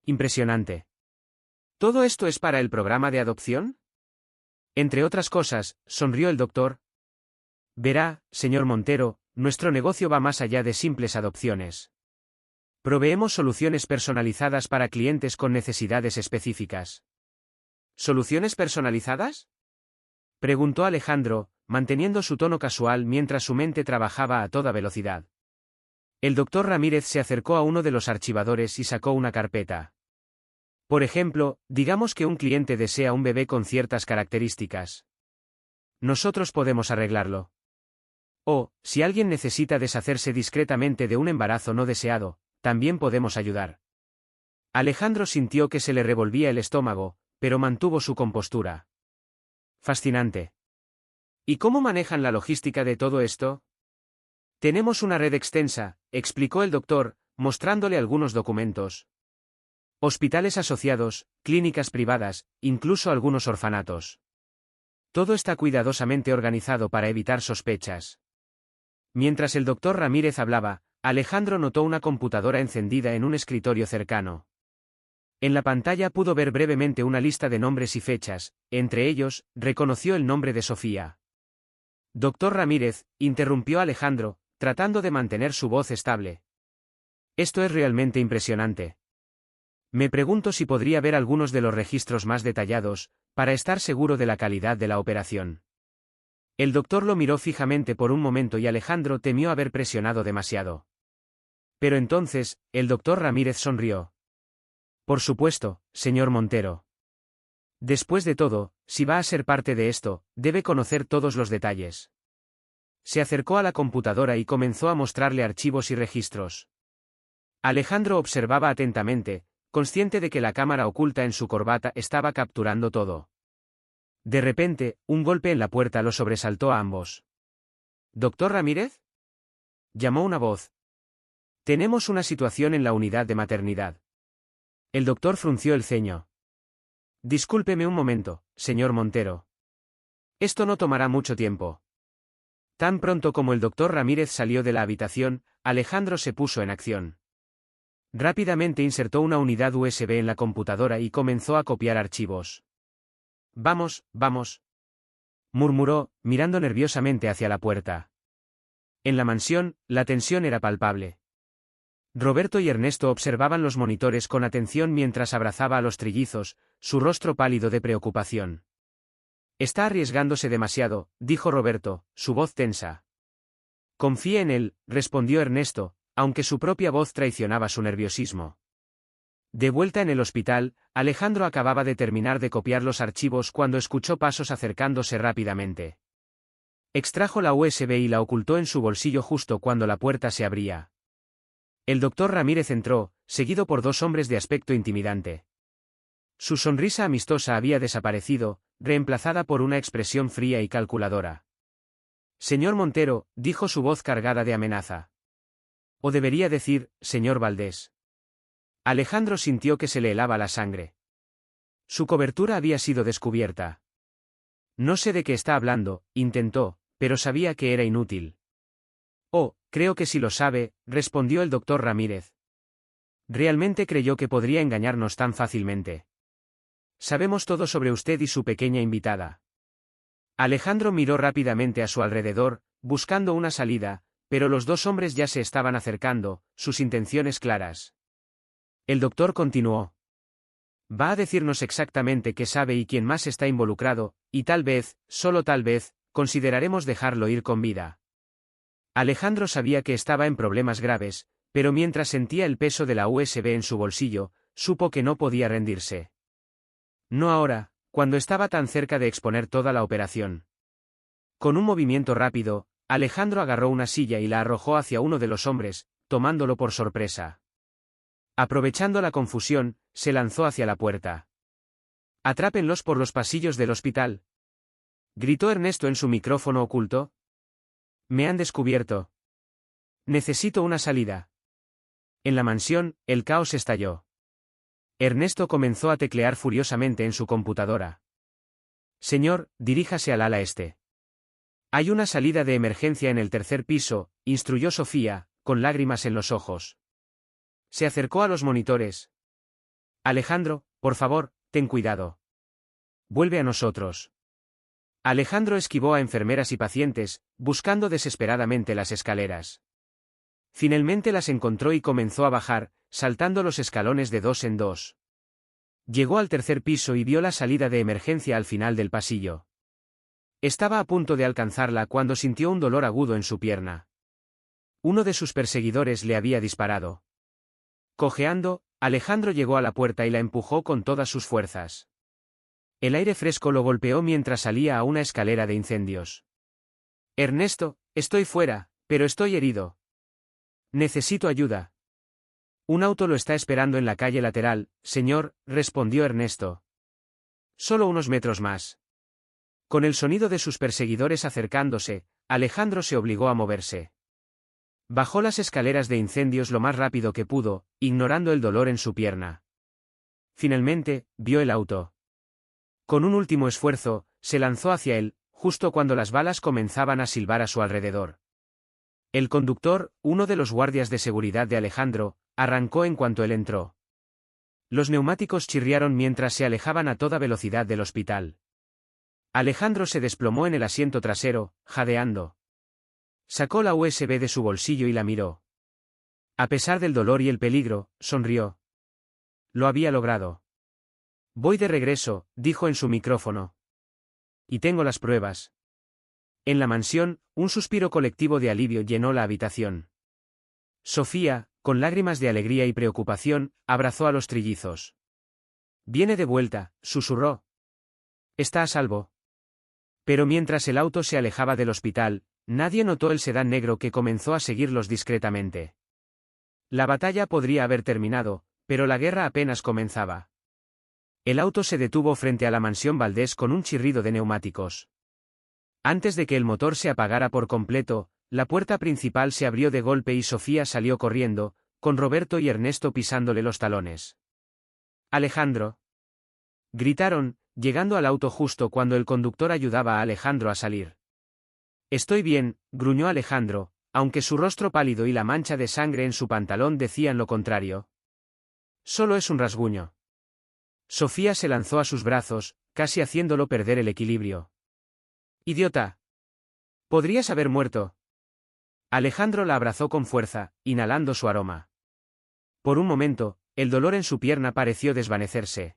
Impresionante. ¿Todo esto es para el programa de adopción? Entre otras cosas, sonrió el doctor. Verá, señor Montero, nuestro negocio va más allá de simples adopciones. Proveemos soluciones personalizadas para clientes con necesidades específicas. ¿Soluciones personalizadas?, preguntó Alejandro, manteniendo su tono casual mientras su mente trabajaba a toda velocidad. El doctor Ramírez se acercó a uno de los archivadores y sacó una carpeta. Por ejemplo, digamos que un cliente desea un bebé con ciertas características. Nosotros podemos arreglarlo. O, si alguien necesita deshacerse discretamente de un embarazo no deseado, también podemos ayudar. Alejandro sintió que se le revolvía el estómago, pero mantuvo su compostura. Fascinante. ¿Y cómo manejan la logística de todo esto? Tenemos una red extensa, explicó el doctor, mostrándole algunos documentos. Hospitales asociados, clínicas privadas, incluso algunos orfanatos. Todo está cuidadosamente organizado para evitar sospechas. Mientras el doctor Ramírez hablaba, Alejandro notó una computadora encendida en un escritorio cercano. En la pantalla pudo ver brevemente una lista de nombres y fechas, entre ellos, reconoció el nombre de Sofía. Doctor Ramírez, interrumpió Alejandro, tratando de mantener su voz estable. Esto es realmente impresionante. Me pregunto si podría ver algunos de los registros más detallados, para estar seguro de la calidad de la operación. El doctor lo miró fijamente por un momento y Alejandro temió haber presionado demasiado. Pero entonces, el doctor Ramírez sonrió. Por supuesto, señor Montero. Después de todo, si va a ser parte de esto, debe conocer todos los detalles. Se acercó a la computadora y comenzó a mostrarle archivos y registros. Alejandro observaba atentamente, consciente de que la cámara oculta en su corbata estaba capturando todo. De repente, un golpe en la puerta lo sobresaltó a ambos. ¿Doctor Ramírez?, llamó una voz. Tenemos una situación en la unidad de maternidad. El doctor frunció el ceño. Discúlpeme un momento, señor Montero. Esto no tomará mucho tiempo. Tan pronto como el doctor Ramírez salió de la habitación, Alejandro se puso en acción. Rápidamente insertó una unidad USB en la computadora y comenzó a copiar archivos. Vamos, vamos, murmuró, mirando nerviosamente hacia la puerta. En la mansión, la tensión era palpable. Roberto y Ernesto observaban los monitores con atención mientras abrazaba a los trillizos, su rostro pálido de preocupación. Está arriesgándose demasiado, dijo Roberto, su voz tensa. Confíe en él, respondió Ernesto, aunque su propia voz traicionaba su nerviosismo. De vuelta en el hospital, Alejandro acababa de terminar de copiar los archivos cuando escuchó pasos acercándose rápidamente. Extrajo la USB y la ocultó en su bolsillo justo cuando la puerta se abría. El doctor Ramírez entró, seguido por dos hombres de aspecto intimidante. Su sonrisa amistosa había desaparecido, reemplazada por una expresión fría y calculadora. Señor Montero, dijo su voz cargada de amenaza. O debería decir, señor Valdés. Alejandro sintió que se le helaba la sangre. Su cobertura había sido descubierta. No sé de qué está hablando, intentó, pero sabía que era inútil. Oh, creo que sí lo sabe, respondió el doctor Ramírez. Realmente creyó que podría engañarnos tan fácilmente. Sabemos todo sobre usted y su pequeña invitada. Alejandro miró rápidamente a su alrededor, buscando una salida, pero los dos hombres ya se estaban acercando, sus intenciones claras. El doctor continuó. Va a decirnos exactamente qué sabe y quién más está involucrado, y tal vez, solo tal vez, consideraremos dejarlo ir con vida. Alejandro sabía que estaba en problemas graves, pero mientras sentía el peso de la USB en su bolsillo, supo que no podía rendirse. No ahora, cuando estaba tan cerca de exponer toda la operación. Con un movimiento rápido, Alejandro agarró una silla y la arrojó hacia uno de los hombres, tomándolo por sorpresa. Aprovechando la confusión, se lanzó hacia la puerta. «Atrápenlos por los pasillos del hospital», gritó Ernesto en su micrófono oculto. «Me han descubierto. Necesito una salida». En la mansión, el caos estalló. Ernesto comenzó a teclear furiosamente en su computadora. «Señor, diríjase al ala este. Hay una salida de emergencia en el tercer piso», instruyó Sofía, con lágrimas en los ojos. Se acercó a los monitores. «Alejandro, por favor, ten cuidado. Vuelve a nosotros». Alejandro esquivó a enfermeras y pacientes, buscando desesperadamente las escaleras. Finalmente las encontró y comenzó a bajar, saltando los escalones de dos en dos. Llegó al tercer piso y vio la salida de emergencia al final del pasillo. Estaba a punto de alcanzarla cuando sintió un dolor agudo en su pierna. Uno de sus perseguidores le había disparado. Cojeando, Alejandro llegó a la puerta y la empujó con todas sus fuerzas. El aire fresco lo golpeó mientras salía a una escalera de incendios. «Ernesto, estoy fuera, pero estoy herido. Necesito ayuda». «Un auto lo está esperando en la calle lateral, señor», respondió Ernesto. «Solo unos metros más». Con el sonido de sus perseguidores acercándose, Alejandro se obligó a moverse. Bajó las escaleras de incendios lo más rápido que pudo, ignorando el dolor en su pierna. Finalmente, vio el auto. Con un último esfuerzo, se lanzó hacia él, justo cuando las balas comenzaban a silbar a su alrededor. El conductor, uno de los guardias de seguridad de Alejandro, arrancó en cuanto él entró. Los neumáticos chirriaron mientras se alejaban a toda velocidad del hospital. Alejandro se desplomó en el asiento trasero, jadeando. Sacó la USB de su bolsillo y la miró. A pesar del dolor y el peligro, sonrió. Lo había logrado. «Voy de regreso», dijo en su micrófono. «Y tengo las pruebas». En la mansión, un suspiro colectivo de alivio llenó la habitación. Sofía, con lágrimas de alegría y preocupación, abrazó a los trillizos. «Viene de vuelta», susurró. «Está a salvo». Pero mientras el auto se alejaba del hospital, nadie notó el sedán negro que comenzó a seguirlos discretamente. La batalla podría haber terminado, pero la guerra apenas comenzaba. El auto se detuvo frente a la mansión Valdés con un chirrido de neumáticos. Antes de que el motor se apagara por completo, la puerta principal se abrió de golpe y Sofía salió corriendo, con Roberto y Ernesto pisándole los talones. «Alejandro», gritaron, llegando al auto justo cuando el conductor ayudaba a Alejandro a salir. «Estoy bien», gruñó Alejandro, aunque su rostro pálido y la mancha de sangre en su pantalón decían lo contrario. «Solo es un rasguño». Sofía se lanzó a sus brazos, casi haciéndolo perder el equilibrio. «Idiota. Podrías haber muerto». Alejandro la abrazó con fuerza, inhalando su aroma. Por un momento, el dolor en su pierna pareció desvanecerse.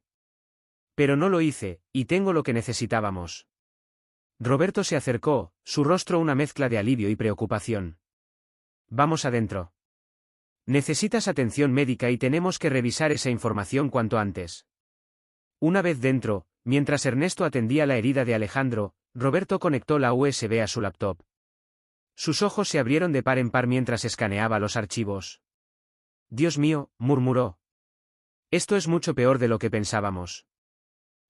Pero no lo hice, y tengo lo que necesitábamos. Roberto se acercó, su rostro una mezcla de alivio y preocupación. Vamos adentro. Necesitas atención médica y tenemos que revisar esa información cuanto antes. Una vez dentro, mientras Ernesto atendía la herida de Alejandro, Roberto conectó la USB a su laptop. Sus ojos se abrieron de par en par mientras escaneaba los archivos. Dios mío, murmuró. Esto es mucho peor de lo que pensábamos.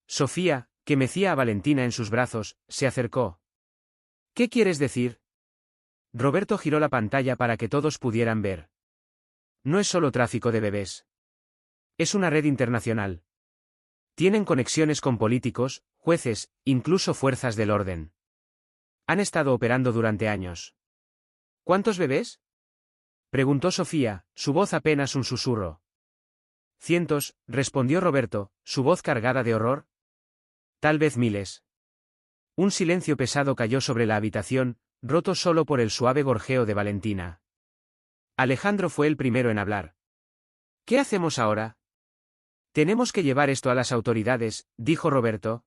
Sofía, que mecía a Valentina en sus brazos, se acercó. ¿Qué quieres decir? Roberto giró la pantalla para que todos pudieran ver. No es solo tráfico de bebés. Es una red internacional. Tienen conexiones con políticos, jueces, incluso fuerzas del orden. Han estado operando durante años. ¿Cuántos bebés? Preguntó Sofía, su voz apenas un susurro. Cientos, respondió Roberto, su voz cargada de horror. Tal vez miles. Un silencio pesado cayó sobre la habitación, roto solo por el suave gorjeo de Valentina. Alejandro fue el primero en hablar. ¿Qué hacemos ahora? Tenemos que llevar esto a las autoridades, dijo Roberto.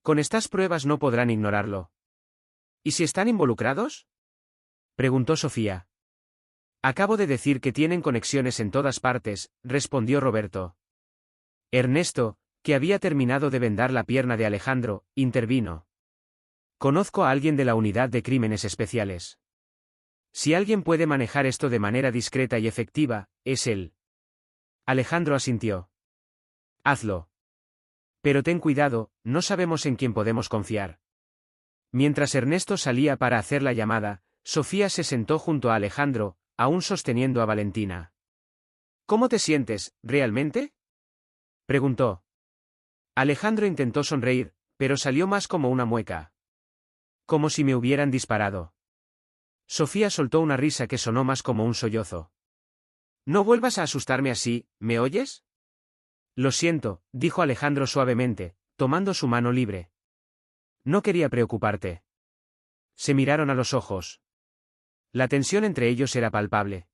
Con estas pruebas no podrán ignorarlo. ¿Y si están involucrados? Preguntó Sofía. Acabo de decir que tienen conexiones en todas partes, respondió Roberto. Ernesto, que había terminado de vendar la pierna de Alejandro, intervino. Conozco a alguien de la unidad de crímenes especiales. Si alguien puede manejar esto de manera discreta y efectiva, es él. Alejandro asintió. Hazlo. Pero ten cuidado, no sabemos en quién podemos confiar. Mientras Ernesto salía para hacer la llamada, Sofía se sentó junto a Alejandro, aún sosteniendo a Valentina. ¿Cómo te sientes, realmente? Preguntó. Alejandro intentó sonreír, pero salió más como una mueca. Como si me hubieran disparado. Sofía soltó una risa que sonó más como un sollozo. No vuelvas a asustarme así, ¿me oyes? Lo siento, dijo Alejandro suavemente, tomando su mano libre. No quería preocuparte. Se miraron a los ojos. La tensión entre ellos era palpable.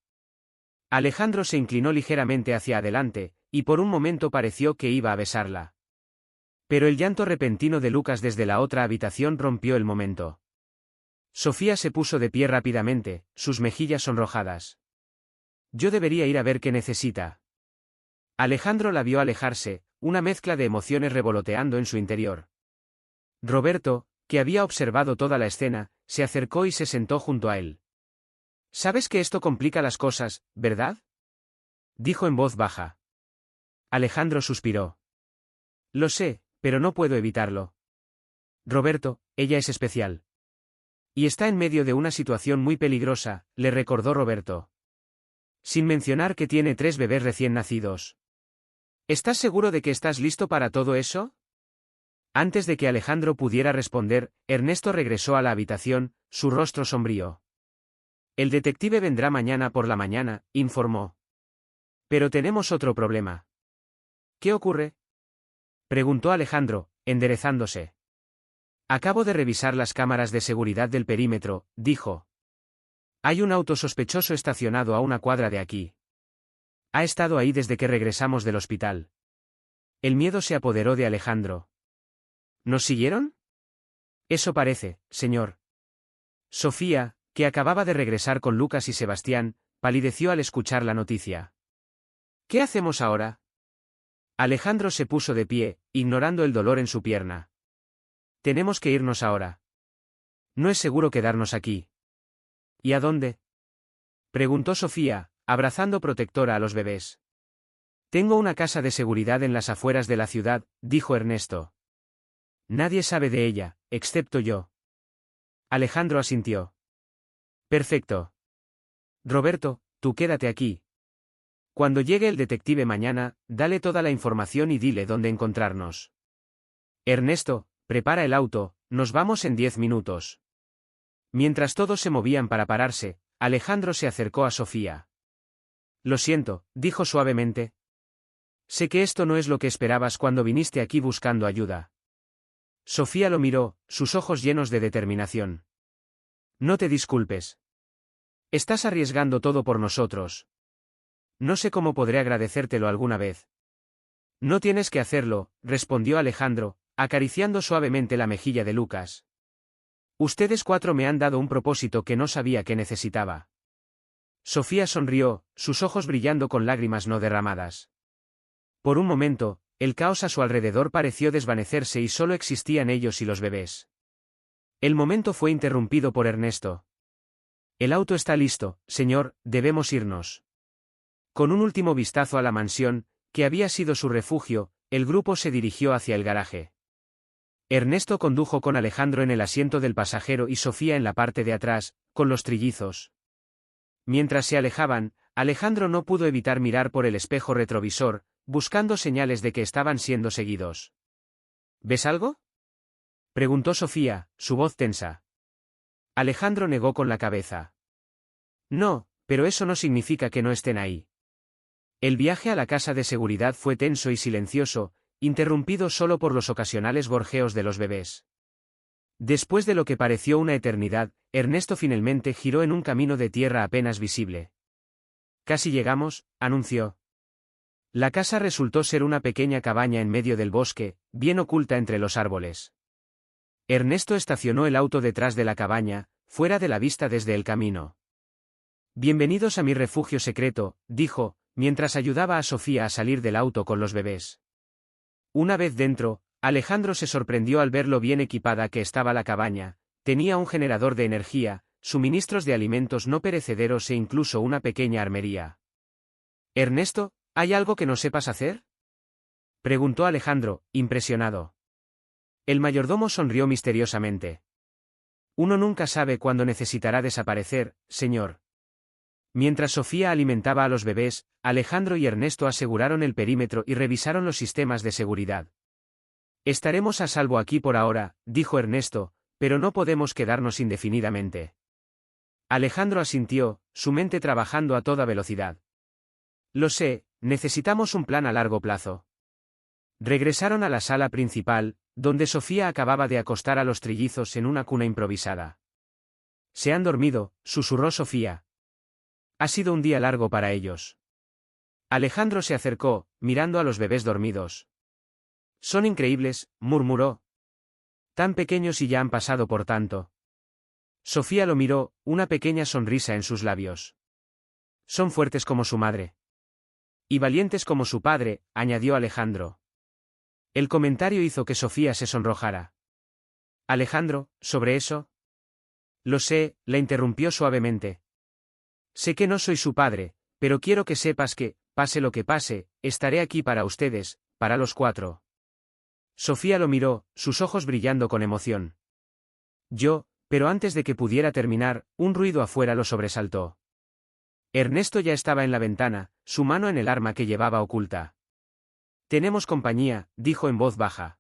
Alejandro se inclinó ligeramente hacia adelante, y por un momento pareció que iba a besarla. Pero el llanto repentino de Lucas desde la otra habitación rompió el momento. Sofía se puso de pie rápidamente, sus mejillas sonrojadas. Yo debería ir a ver qué necesita. Alejandro la vio alejarse, una mezcla de emociones revoloteando en su interior. Roberto, que había observado toda la escena, se acercó y se sentó junto a él. Sabes que esto complica las cosas, ¿verdad? Dijo en voz baja. Alejandro suspiró. Lo sé, pero no puedo evitarlo. Roberto, ella es especial. Y está en medio de una situación muy peligrosa, le recordó Roberto. Sin mencionar que tiene 3 bebés recién nacidos. ¿Estás seguro de que estás listo para todo eso? Antes de que Alejandro pudiera responder, Ernesto regresó a la habitación, su rostro sombrío. El detective vendrá mañana por la mañana, informó. Pero tenemos otro problema. ¿Qué ocurre? Preguntó Alejandro, enderezándose. Acabo de revisar las cámaras de seguridad del perímetro, dijo. Hay un auto sospechoso estacionado a una cuadra de aquí. Ha estado ahí desde que regresamos del hospital. El miedo se apoderó de Alejandro. ¿Nos siguieron? Eso parece, señor. Sofía, que acababa de regresar con Lucas y Sebastián, palideció al escuchar la noticia. ¿Qué hacemos ahora? Alejandro se puso de pie, ignorando el dolor en su pierna. Tenemos que irnos ahora. No es seguro quedarnos aquí. ¿Y a dónde? Preguntó Sofía, abrazando protectora a los bebés. Tengo una casa de seguridad en las afueras de la ciudad, dijo Ernesto. Nadie sabe de ella, excepto yo. Alejandro asintió. Perfecto. Roberto, tú quédate aquí. Cuando llegue el detective mañana, dale toda la información y dile dónde encontrarnos. Ernesto, prepara el auto, nos vamos en 10 minutos. Mientras todos se movían para pararse, Alejandro se acercó a Sofía. Lo siento, dijo suavemente. Sé que esto no es lo que esperabas cuando viniste aquí buscando ayuda. Sofía lo miró, sus ojos llenos de determinación. No te disculpes. Estás arriesgando todo por nosotros. no sé cómo podré agradecértelo alguna vez. No tienes que hacerlo, respondió Alejandro, acariciando suavemente la mejilla de Lucas. Ustedes cuatro me han dado un propósito que no sabía que necesitaba. Sofía sonrió, sus ojos brillando con lágrimas no derramadas. Por un momento, el caos a su alrededor pareció desvanecerse y solo existían ellos y los bebés. El momento fue interrumpido por Ernesto. El auto está listo, señor, debemos irnos. Con un último vistazo a la mansión, que había sido su refugio, el grupo se dirigió hacia el garaje. Ernesto condujo con Alejandro en el asiento del pasajero y Sofía en la parte de atrás, con los trillizos. Mientras se alejaban, Alejandro no pudo evitar mirar por el espejo retrovisor, buscando señales de que estaban siendo seguidos. ¿Ves algo?, preguntó Sofía, su voz tensa. Alejandro negó con la cabeza. No, pero eso no significa que no estén ahí. El viaje a la casa de seguridad fue tenso y silencioso, interrumpido solo por los ocasionales gorjeos de los bebés. Después de lo que pareció una eternidad, Ernesto finalmente giró en un camino de tierra apenas visible. Casi llegamos, anunció. La casa resultó ser una pequeña cabaña en medio del bosque, bien oculta entre los árboles. Ernesto estacionó el auto detrás de la cabaña, fuera de la vista desde el camino. Bienvenidos a mi refugio secreto, dijo, mientras ayudaba a Sofía a salir del auto con los bebés. Una vez dentro, Alejandro se sorprendió al ver lo bien equipada que estaba la cabaña. Tenía un generador de energía, suministros de alimentos no perecederos e incluso una pequeña armería. Ernesto, ¿hay algo que no sepas hacer?, preguntó Alejandro, impresionado. El mayordomo sonrió misteriosamente. Uno nunca sabe cuándo necesitará desaparecer, señor. Mientras Sofía alimentaba a los bebés, Alejandro y Ernesto aseguraron el perímetro y revisaron los sistemas de seguridad. Estaremos a salvo aquí por ahora, dijo Ernesto, pero no podemos quedarnos indefinidamente. Alejandro asintió, su mente trabajando a toda velocidad. Lo sé, necesitamos un plan a largo plazo. Regresaron a la sala principal, donde Sofía acababa de acostar a los trillizos en una cuna improvisada. Se han dormido, susurró Sofía. Ha sido un día largo para ellos. Alejandro se acercó, mirando a los bebés dormidos. Son increíbles, murmuró. Tan pequeños y ya han pasado por tanto. Sofía lo miró, una pequeña sonrisa en sus labios. Son fuertes como su madre. Y valientes como su padre, añadió Alejandro. El comentario hizo que Sofía se sonrojara. Alejandro, ¿sobre eso? Lo sé, la interrumpió suavemente. Sé que no soy su padre, pero quiero que sepas que, pase lo que pase, estaré aquí para ustedes, para los cuatro. Sofía lo miró, sus ojos brillando con emoción. Pero antes de que pudiera terminar, un ruido afuera lo sobresaltó. Ernesto ya estaba en la ventana, su mano en el arma que llevaba oculta. Tenemos compañía, dijo en voz baja.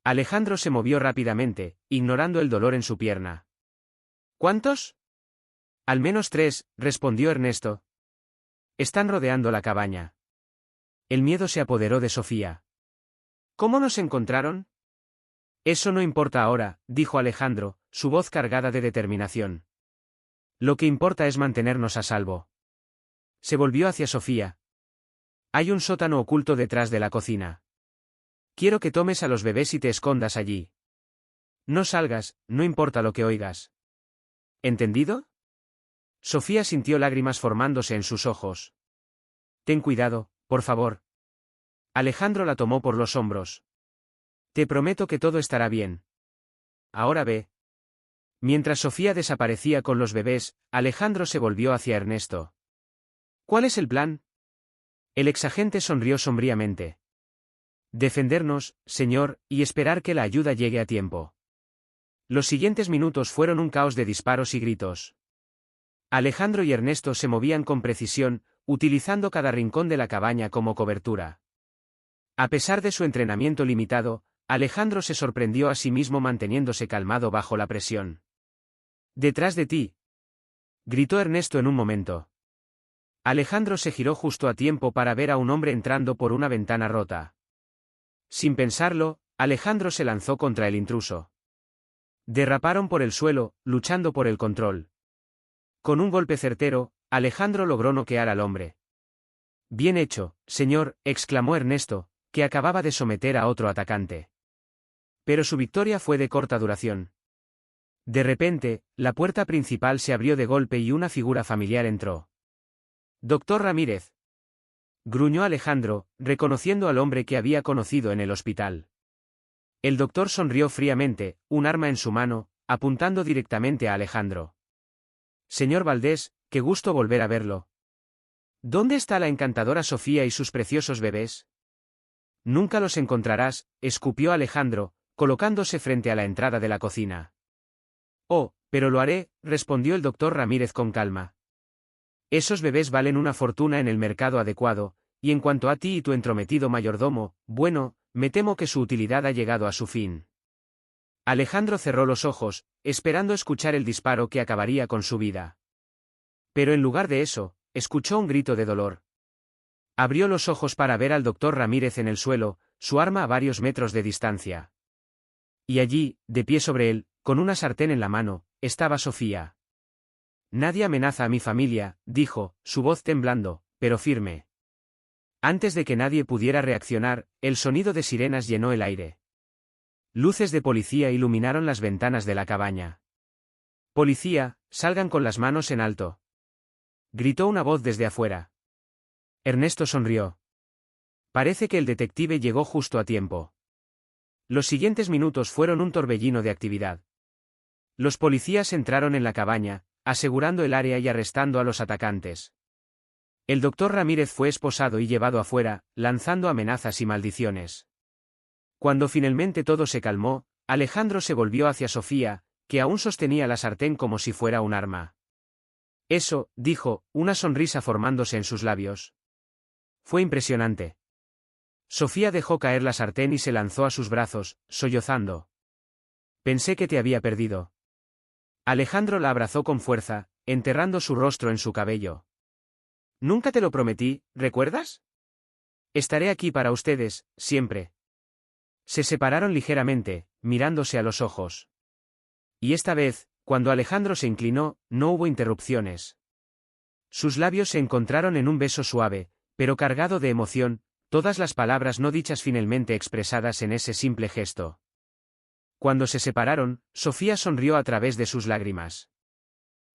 Alejandro se movió rápidamente, ignorando el dolor en su pierna. ¿Cuántos? Al menos 3, respondió Ernesto. Están rodeando la cabaña. El miedo se apoderó de Sofía. ¿Cómo nos encontraron? Eso no importa ahora, dijo Alejandro, su voz cargada de determinación. Lo que importa es mantenernos a salvo. Se volvió hacia Sofía. Hay un sótano oculto detrás de la cocina. Quiero que tomes a los bebés y te escondas allí. No salgas, no importa lo que oigas. ¿Entendido? Sofía sintió lágrimas formándose en sus ojos. Ten cuidado, por favor. Alejandro la tomó por los hombros. Te prometo que todo estará bien. Ahora ve. Mientras Sofía desaparecía con los bebés, Alejandro se volvió hacia Ernesto. ¿Cuál es el plan? El exagente sonrió sombríamente. Defendernos, señor, y esperar que la ayuda llegue a tiempo. Los siguientes minutos fueron un caos de disparos y gritos. Alejandro y Ernesto se movían con precisión, utilizando cada rincón de la cabaña como cobertura. A pesar de su entrenamiento limitado, Alejandro se sorprendió a sí mismo manteniéndose calmado bajo la presión. «Detrás de ti», gritó Ernesto en un momento. Alejandro se giró justo a tiempo para ver a un hombre entrando por una ventana rota. Sin pensarlo, Alejandro se lanzó contra el intruso. Derraparon por el suelo, luchando por el control. Con un golpe certero, Alejandro logró noquear al hombre. Bien hecho, señor, exclamó Ernesto, que acababa de someter a otro atacante. Pero su victoria fue de corta duración. De repente, la puerta principal se abrió de golpe y una figura familiar entró. «Doctor Ramírez», gruñó Alejandro, reconociendo al hombre que había conocido en el hospital. El doctor sonrió fríamente, un arma en su mano, apuntando directamente a Alejandro. «Señor Valdés, qué gusto volver a verlo. ¿Dónde está la encantadora Sofía y sus preciosos bebés?» «Nunca los encontrarás», escupió Alejandro, colocándose frente a la entrada de la cocina. «Oh, pero lo haré», respondió el doctor Ramírez con calma. «Esos bebés valen una fortuna en el mercado adecuado, y en cuanto a ti y tu entrometido mayordomo, bueno, me temo que su utilidad ha llegado a su fin». Alejandro cerró los ojos, esperando escuchar el disparo que acabaría con su vida. Pero en lugar de eso, escuchó un grito de dolor. Abrió los ojos para ver al doctor Ramírez en el suelo, su arma a varios metros de distancia. Y allí, de pie sobre él, con una sartén en la mano, estaba Sofía. «Nadie amenaza a mi familia», dijo, su voz temblando, pero firme. Antes de que nadie pudiera reaccionar, el sonido de sirenas llenó el aire. Luces de policía iluminaron las ventanas de la cabaña. «Policía, salgan con las manos en alto», gritó una voz desde afuera. Ernesto sonrió. Parece que el detective llegó justo a tiempo. Los siguientes minutos fueron un torbellino de actividad. Los policías entraron en la cabaña, asegurando el área y arrestando a los atacantes. El doctor Ramírez fue esposado y llevado afuera, lanzando amenazas y maldiciones. Cuando finalmente todo se calmó, Alejandro se volvió hacia Sofía, que aún sostenía la sartén como si fuera un arma. «Eso», dijo, una sonrisa formándose en sus labios. Fue impresionante. Sofía dejó caer la sartén y se lanzó a sus brazos, sollozando. «Pensé que te había perdido». Alejandro la abrazó con fuerza, enterrando su rostro en su cabello. «Nunca te lo prometí, ¿recuerdas? Estaré aquí para ustedes, siempre». Se separaron ligeramente, mirándose a los ojos. Y esta vez, cuando Alejandro se inclinó, no hubo interrupciones. Sus labios se encontraron en un beso suave, pero cargado de emoción, todas las palabras no dichas finalmente expresadas en ese simple gesto. Cuando se separaron, Sofía sonrió a través de sus lágrimas.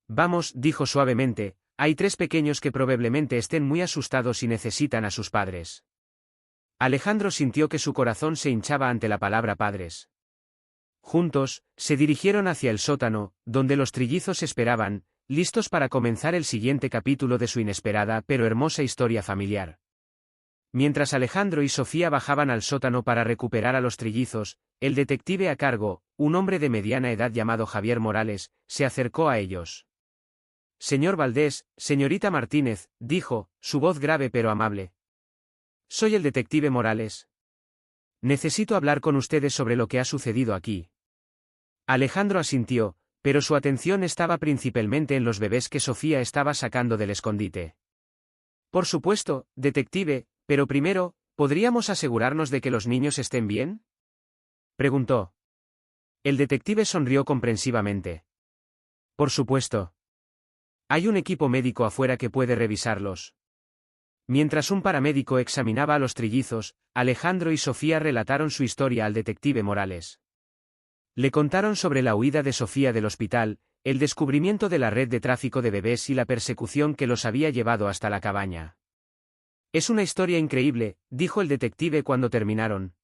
«Vamos», dijo suavemente, «hay 3 pequeños que probablemente estén muy asustados y necesitan a sus padres». Alejandro sintió que su corazón se hinchaba ante la palabra padres. Juntos, se dirigieron hacia el sótano, donde los trillizos esperaban, listos para comenzar el siguiente capítulo de su inesperada pero hermosa historia familiar. Mientras Alejandro y Sofía bajaban al sótano para recuperar a los trillizos, el detective a cargo, un hombre de mediana edad llamado Javier Morales, se acercó a ellos. «Señor Valdés, señorita Martínez», dijo, su voz grave pero amable. «Soy el detective Morales. Necesito hablar con ustedes sobre lo que ha sucedido aquí». Alejandro asintió, pero su atención estaba principalmente en los bebés que Sofía estaba sacando del escondite. «Por supuesto, detective, pero primero, ¿podríamos asegurarnos de que los niños estén bien?», preguntó. El detective sonrió comprensivamente. «Por supuesto. Hay un equipo médico afuera que puede revisarlos». Mientras un paramédico examinaba a los trillizos, Alejandro y Sofía relataron su historia al detective Morales. Le contaron sobre la huida de Sofía del hospital, el descubrimiento de la red de tráfico de bebés y la persecución que los había llevado hasta la cabaña. «Es una historia increíble», dijo el detective cuando terminaron.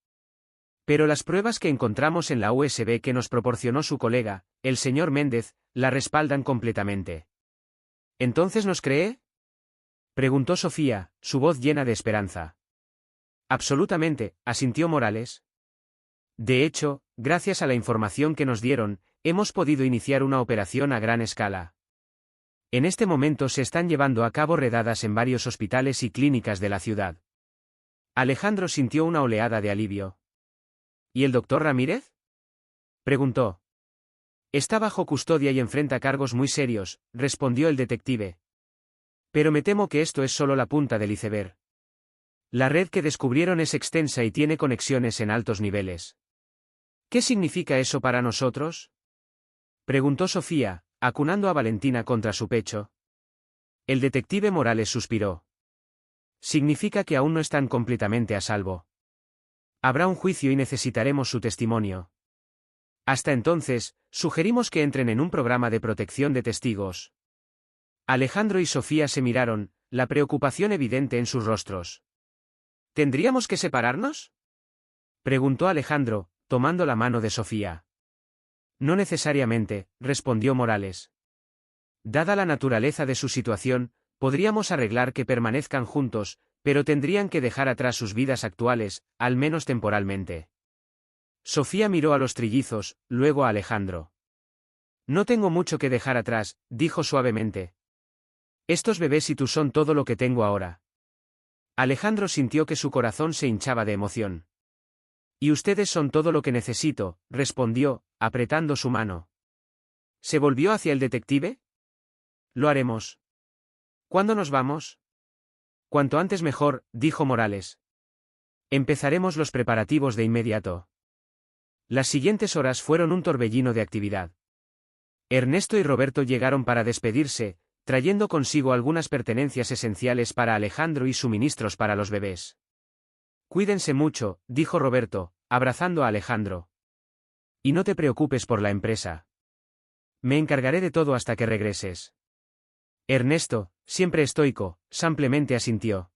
«Pero las pruebas que encontramos en la USB que nos proporcionó su colega, el señor Méndez, la respaldan completamente». «¿Entonces nos cree?», preguntó Sofía, su voz llena de esperanza. «Absolutamente», asintió Morales. «De hecho, gracias a la información que nos dieron, hemos podido iniciar una operación a gran escala. En este momento se están llevando a cabo redadas en varios hospitales y clínicas de la ciudad». Alejandro sintió una oleada de alivio. «¿Y el doctor Ramírez?», preguntó. «Está bajo custodia y enfrenta cargos muy serios», respondió el detective. «Pero me temo que esto es solo la punta del iceberg. La red que descubrieron es extensa y tiene conexiones en altos niveles». «¿Qué significa eso para nosotros?», preguntó Sofía, acunando a Valentina contra su pecho. El detective Morales suspiró. significa que aún no están completamente a salvo. Habrá un juicio y necesitaremos su testimonio. Hasta entonces, sugerimos que entren en un programa de protección de testigos. Alejandro y Sofía se miraron, la preocupación evidente en sus rostros. ¿Tendríamos que separarnos?, preguntó Alejandro, tomando la mano de Sofía. No necesariamente, respondió Morales. Dada la naturaleza de su situación, podríamos arreglar que permanezcan juntos, pero tendrían que dejar atrás sus vidas actuales, al menos temporalmente. Sofía miró a los trillizos, luego a Alejandro. No tengo mucho que dejar atrás, dijo suavemente. Estos bebés y tú son todo lo que tengo ahora. Alejandro sintió que su corazón se hinchaba de emoción. Y ustedes son todo lo que necesito, respondió, apretando su mano. ¿Se volvió hacia el detective? Lo haremos. ¿Cuándo nos vamos? Cuanto antes mejor, dijo Morales. Empezaremos los preparativos de inmediato. Las siguientes horas fueron un torbellino de actividad. Ernesto y Roberto llegaron para despedirse, trayendo consigo algunas pertenencias esenciales para Alejandro y suministros para los bebés. Cuídense mucho, dijo Roberto, abrazando a Alejandro. Y no te preocupes por la empresa. Me encargaré de todo hasta que regreses. Ernesto, siempre estoico, simplemente asintió.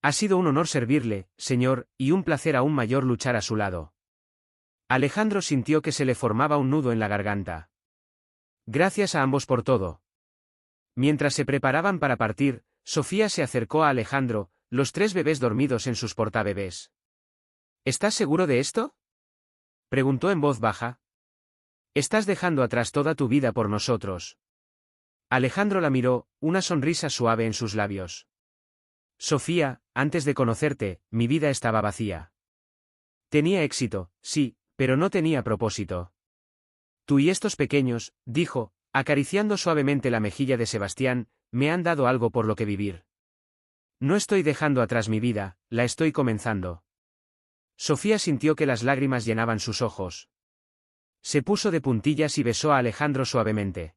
Ha sido un honor servirle, señor, y un placer aún mayor luchar a su lado. Alejandro sintió que se le formaba un nudo en la garganta. Gracias a ambos por todo. Mientras se preparaban para partir, Sofía se acercó a Alejandro, los 3 bebés dormidos en sus portabebés. ¿Estás seguro de esto?, preguntó en voz baja. Estás dejando atrás toda tu vida por nosotros. Alejandro la miró, una sonrisa suave en sus labios. Sofía, antes de conocerte, mi vida estaba vacía. Tenía éxito, sí, pero no tenía propósito. Tú y estos pequeños, dijo, acariciando suavemente la mejilla de Sebastián, me han dado algo por lo que vivir. No estoy dejando atrás mi vida, la estoy comenzando. Sofía sintió que las lágrimas llenaban sus ojos. Se puso de puntillas y besó a Alejandro suavemente.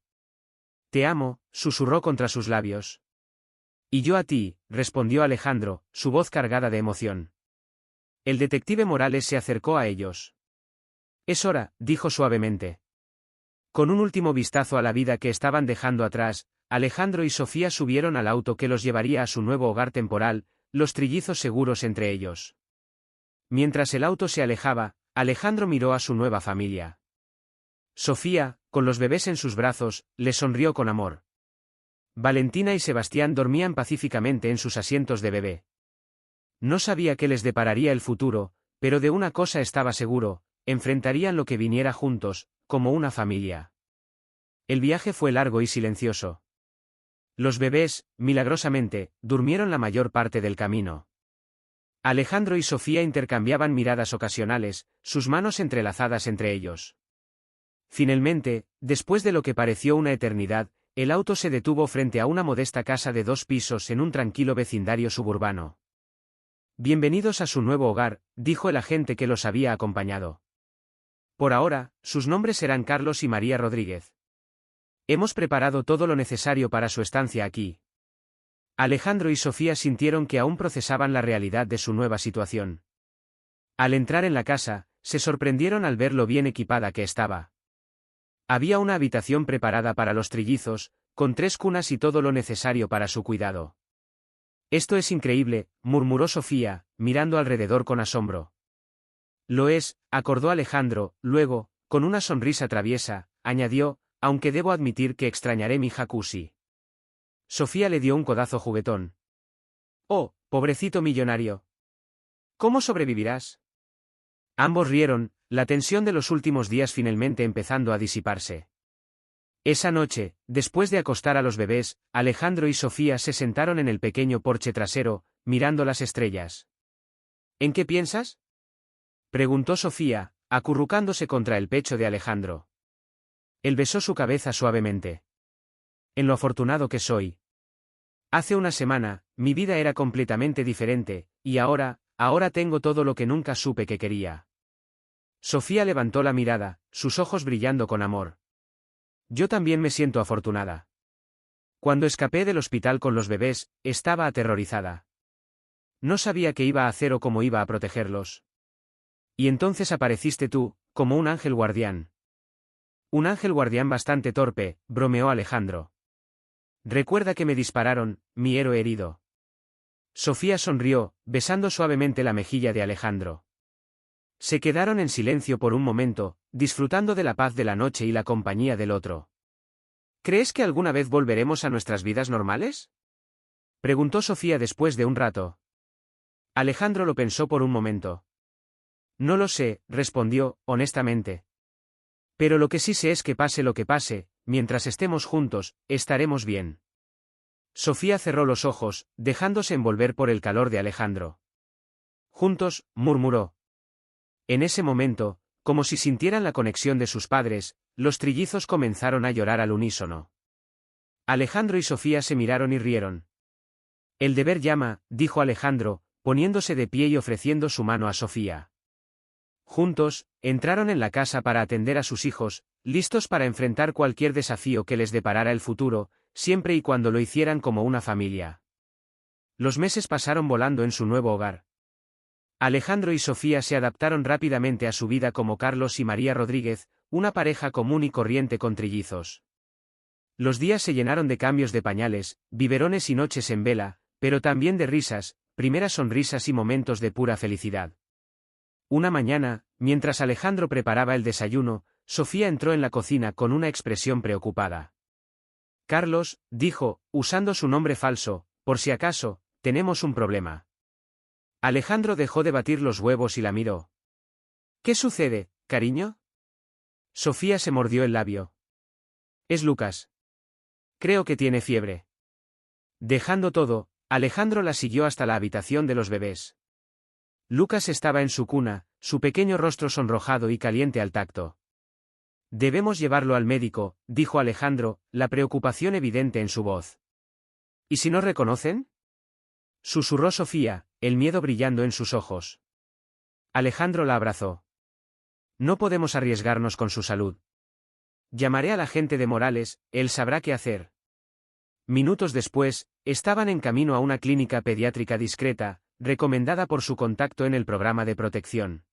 Te amo, susurró contra sus labios. Y yo a ti, respondió Alejandro, su voz cargada de emoción. El detective Morales se acercó a ellos. Es hora, dijo suavemente. Con un último vistazo a la vida que estaban dejando atrás, Alejandro y Sofía subieron al auto que los llevaría a su nuevo hogar temporal, los trillizos seguros entre ellos. Mientras el auto se alejaba, Alejandro miró a su nueva familia. Sofía, con los bebés en sus brazos, le sonrió con amor. Valentina y Sebastián dormían pacíficamente en sus asientos de bebé. No sabía qué les depararía el futuro, pero de una cosa estaba seguro, enfrentarían lo que viniera juntos, como una familia. El viaje fue largo y silencioso. Los bebés, milagrosamente, durmieron la mayor parte del camino. Alejandro y Sofía intercambiaban miradas ocasionales, sus manos entrelazadas entre ellos. Finalmente, después de lo que pareció una eternidad, el auto se detuvo frente a una modesta casa de 2 pisos en un tranquilo vecindario suburbano. Bienvenidos a su nuevo hogar, dijo el agente que los había acompañado. Por ahora, sus nombres serán Carlos y María Rodríguez. Hemos preparado todo lo necesario para su estancia aquí. Alejandro y Sofía sintieron que aún procesaban la realidad de su nueva situación. Al entrar en la casa, se sorprendieron al ver lo bien equipada que estaba. Había una habitación preparada para los trillizos, con 3 cunas y todo lo necesario para su cuidado. Esto es increíble, murmuró Sofía, mirando alrededor con asombro. Lo es, acordó Alejandro, luego, con una sonrisa traviesa, añadió, aunque debo admitir que extrañaré mi jacuzzi. Sofía le dio un codazo juguetón. Oh, pobrecito millonario. ¿Cómo sobrevivirás? Ambos rieron, la tensión de los últimos días finalmente empezando a disiparse. Esa noche, después de acostar a los bebés, Alejandro y Sofía se sentaron en el pequeño porche trasero, mirando las estrellas. ¿En qué piensas?, preguntó Sofía, acurrucándose contra el pecho de Alejandro. Él besó su cabeza suavemente. En lo afortunado que soy. Hace una semana, mi vida era completamente diferente, y ahora tengo todo lo que nunca supe que quería. Sofía levantó la mirada, sus ojos brillando con amor. Yo también me siento afortunada. Cuando escapé del hospital con los bebés, estaba aterrorizada. No sabía qué iba a hacer o cómo iba a protegerlos. Y entonces apareciste tú, como un ángel guardián. Un ángel guardián bastante torpe, bromeó Alejandro. Recuerda que me dispararon, mi héroe herido. Sofía sonrió, besando suavemente la mejilla de Alejandro. Se quedaron en silencio por un momento, disfrutando de la paz de la noche y la compañía del otro. ¿Crees que alguna vez volveremos a nuestras vidas normales? Preguntó Sofía después de un rato. Alejandro lo pensó por un momento. No lo sé, respondió, honestamente. Pero lo que sí sé es que pase lo que pase, mientras estemos juntos, estaremos bien. Sofía cerró los ojos, dejándose envolver por el calor de Alejandro. Juntos, murmuró. En ese momento, como si sintieran la conexión de sus padres, los trillizos comenzaron a llorar al unísono. Alejandro y Sofía se miraron y rieron. El deber llama, dijo Alejandro, poniéndose de pie y ofreciendo su mano a Sofía. Juntos, entraron en la casa para atender a sus hijos, listos para enfrentar cualquier desafío que les deparara el futuro, siempre y cuando lo hicieran como una familia. Los meses pasaron volando en su nuevo hogar. Alejandro y Sofía se adaptaron rápidamente a su vida como Carlos y María Rodríguez, una pareja común y corriente con trillizos. Los días se llenaron de cambios de pañales, biberones y noches en vela, pero también de risas, primeras sonrisas y momentos de pura felicidad. Una mañana, mientras Alejandro preparaba el desayuno, Sofía entró en la cocina con una expresión preocupada. Carlos, dijo, usando su nombre falso, por si acaso, tenemos un problema. Alejandro dejó de batir los huevos y la miró. ¿Qué sucede, cariño? Sofía se mordió el labio. Es Lucas. Creo que tiene fiebre. Dejando todo, Alejandro la siguió hasta la habitación de los bebés. Lucas estaba en su cuna, su pequeño rostro sonrojado y caliente al tacto. Debemos llevarlo al médico, dijo Alejandro, la preocupación evidente en su voz. ¿Y si no reconocen? Susurró Sofía, el miedo brillando en sus ojos. Alejandro la abrazó. No podemos arriesgarnos con su salud. Llamaré al agente de Morales, él sabrá qué hacer. Minutos después, estaban en camino a una clínica pediátrica discreta, recomendada por su contacto en el programa de protección.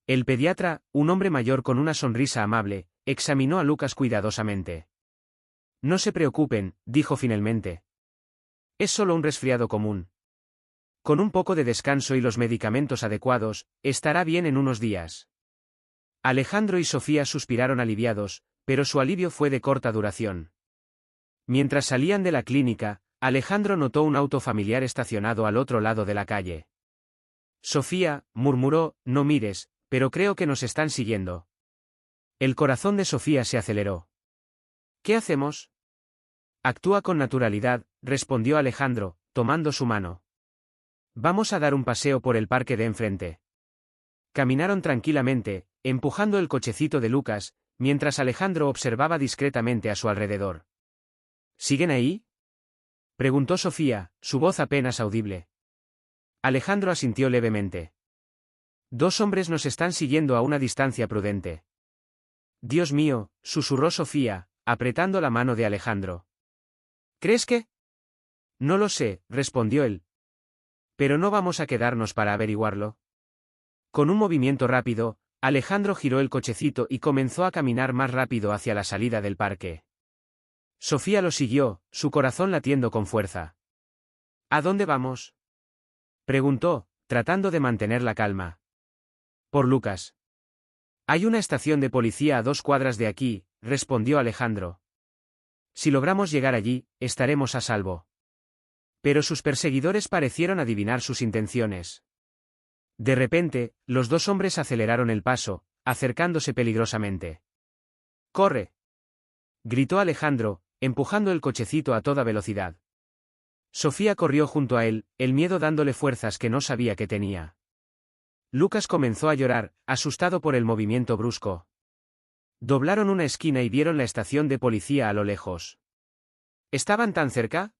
El pediatra, un hombre mayor con una sonrisa amable, examinó a Lucas cuidadosamente. No se preocupen, dijo finalmente. Es solo un resfriado común. Con un poco de descanso y los medicamentos adecuados, estará bien en unos días. Alejandro y Sofía suspiraron aliviados, pero su alivio fue de corta duración. Mientras salían de la clínica, Alejandro notó un auto familiar estacionado al otro lado de la calle. Sofía, murmuró, no mires, pero creo que nos están siguiendo. El corazón de Sofía se aceleró. ¿Qué hacemos? Actúa con naturalidad, respondió Alejandro, tomando su mano. Vamos a dar un paseo por el parque de enfrente. Caminaron tranquilamente, empujando el cochecito de Lucas, mientras Alejandro observaba discretamente a su alrededor. ¿Siguen ahí? Preguntó Sofía, su voz apenas audible. Alejandro asintió levemente. Dos hombres nos están siguiendo a una distancia prudente. Dios mío, susurró Sofía, apretando la mano de Alejandro. ¿Crees que? No lo sé, respondió él. Pero no vamos a quedarnos para averiguarlo. Con un movimiento rápido, Alejandro giró el cochecito y comenzó a caminar más rápido hacia la salida del parque. Sofía lo siguió, su corazón latiendo con fuerza. ¿A dónde vamos? Preguntó, tratando de mantener la calma. Por Lucas. Hay una estación de policía a 2 cuadras de aquí, respondió Alejandro. Si logramos llegar allí, estaremos a salvo. Pero sus perseguidores parecieron adivinar sus intenciones. De repente, los dos hombres aceleraron el paso, acercándose peligrosamente. ¡Corre! Gritó Alejandro, empujando el cochecito a toda velocidad. Sofía corrió junto a él, el miedo dándole fuerzas que no sabía que tenía. Lucas comenzó a llorar, asustado por el movimiento brusco. Doblaron una esquina y vieron la estación de policía a lo lejos. ¿Estaban tan cerca?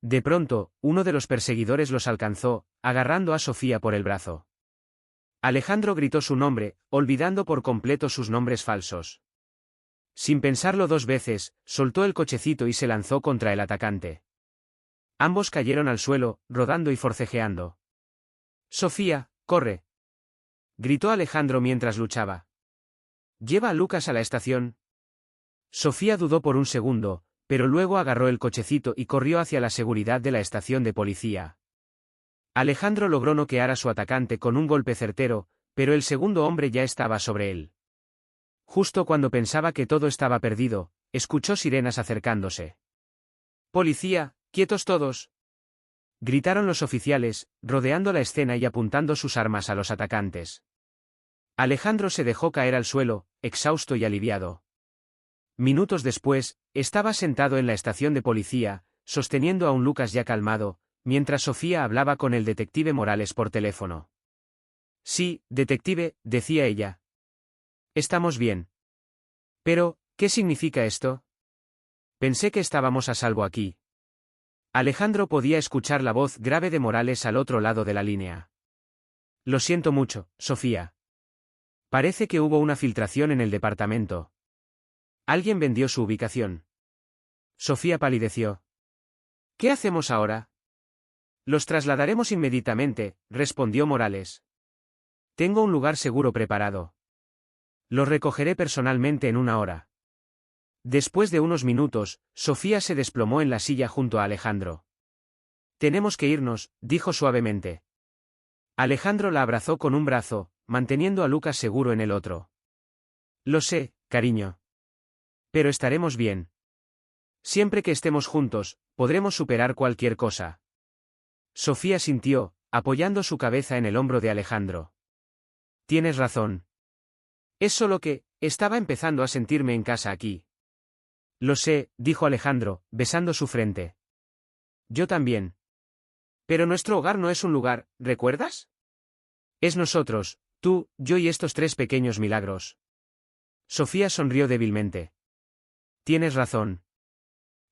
De pronto, uno de los perseguidores los alcanzó, agarrando a Sofía por el brazo. Alejandro gritó su nombre, olvidando por completo sus nombres falsos. Sin pensarlo 2 veces, soltó el cochecito y se lanzó contra el atacante. Ambos cayeron al suelo, rodando y forcejeando. Sofía, corre. Gritó Alejandro mientras luchaba. Lleva a Lucas a la estación. Sofía dudó por un segundo, pero luego agarró el cochecito y corrió hacia la seguridad de la estación de policía. Alejandro logró noquear a su atacante con un golpe certero, pero el segundo hombre ya estaba sobre él. Justo cuando pensaba que todo estaba perdido, escuchó sirenas acercándose. «¡Policía, quietos todos!», gritaron los oficiales, rodeando la escena y apuntando sus armas a los atacantes. Alejandro se dejó caer al suelo, exhausto y aliviado. Minutos después, estaba sentado en la estación de policía, sosteniendo a un Lucas ya calmado, mientras Sofía hablaba con el detective Morales por teléfono. «Sí, detective», decía ella. «Estamos bien». «Pero, ¿qué significa esto? Pensé que estábamos a salvo aquí». Alejandro podía escuchar la voz grave de Morales al otro lado de la línea. «Lo siento mucho, Sofía. Parece que hubo una filtración en el departamento. Alguien vendió su ubicación». Sofía palideció. «¿Qué hacemos ahora?» «Los trasladaremos inmediatamente», respondió Morales. «Tengo un lugar seguro preparado. Los recogeré personalmente en 1 hora». Después de unos minutos, Sofía se desplomó en la silla junto a Alejandro. «Tenemos que irnos», dijo suavemente. Alejandro la abrazó con un brazo, manteniendo a Lucas seguro en el otro. «Lo sé, cariño. Pero estaremos bien. Siempre que estemos juntos, podremos superar cualquier cosa». Sofía sintió, apoyando su cabeza en el hombro de Alejandro. «Tienes razón. Es solo que, estaba empezando a sentirme en casa aquí». «Lo sé», dijo Alejandro, besando su frente. «Yo también. Pero nuestro hogar no es un lugar, ¿recuerdas? Es nosotros, tú, yo y estos 3 pequeños milagros». Sofía sonrió débilmente. «Tienes razón.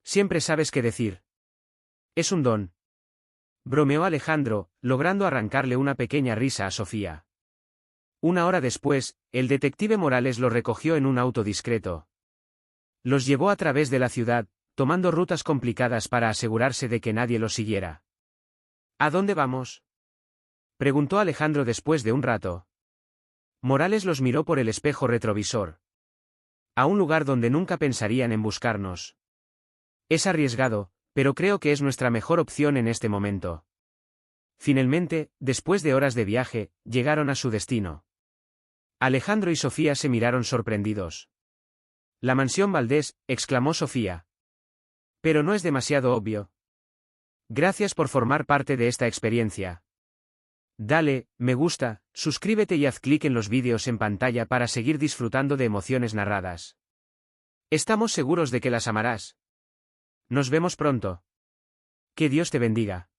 Siempre sabes qué decir. Es un don», bromeó Alejandro, logrando arrancarle una pequeña risa a Sofía. 1 hora después, el detective Morales lo recogió en un auto discreto. Los llevó a través de la ciudad, tomando rutas complicadas para asegurarse de que nadie los siguiera. «¿A dónde vamos?», preguntó Alejandro después de un rato. Morales los miró por el espejo retrovisor. «A un lugar donde nunca pensarían en buscarnos. Es arriesgado, pero creo que es nuestra mejor opción en este momento». Finalmente, después de horas de viaje, llegaron a su destino. Alejandro y Sofía se miraron sorprendidos. «La mansión Valdés», exclamó Sofía. «Pero no es demasiado obvio». «Gracias por formar parte de esta experiencia. Dale, me gusta, suscríbete y haz clic en los vídeos en pantalla para seguir disfrutando de emociones narradas. Estamos seguros de que las amarás. Nos vemos pronto. Que Dios te bendiga».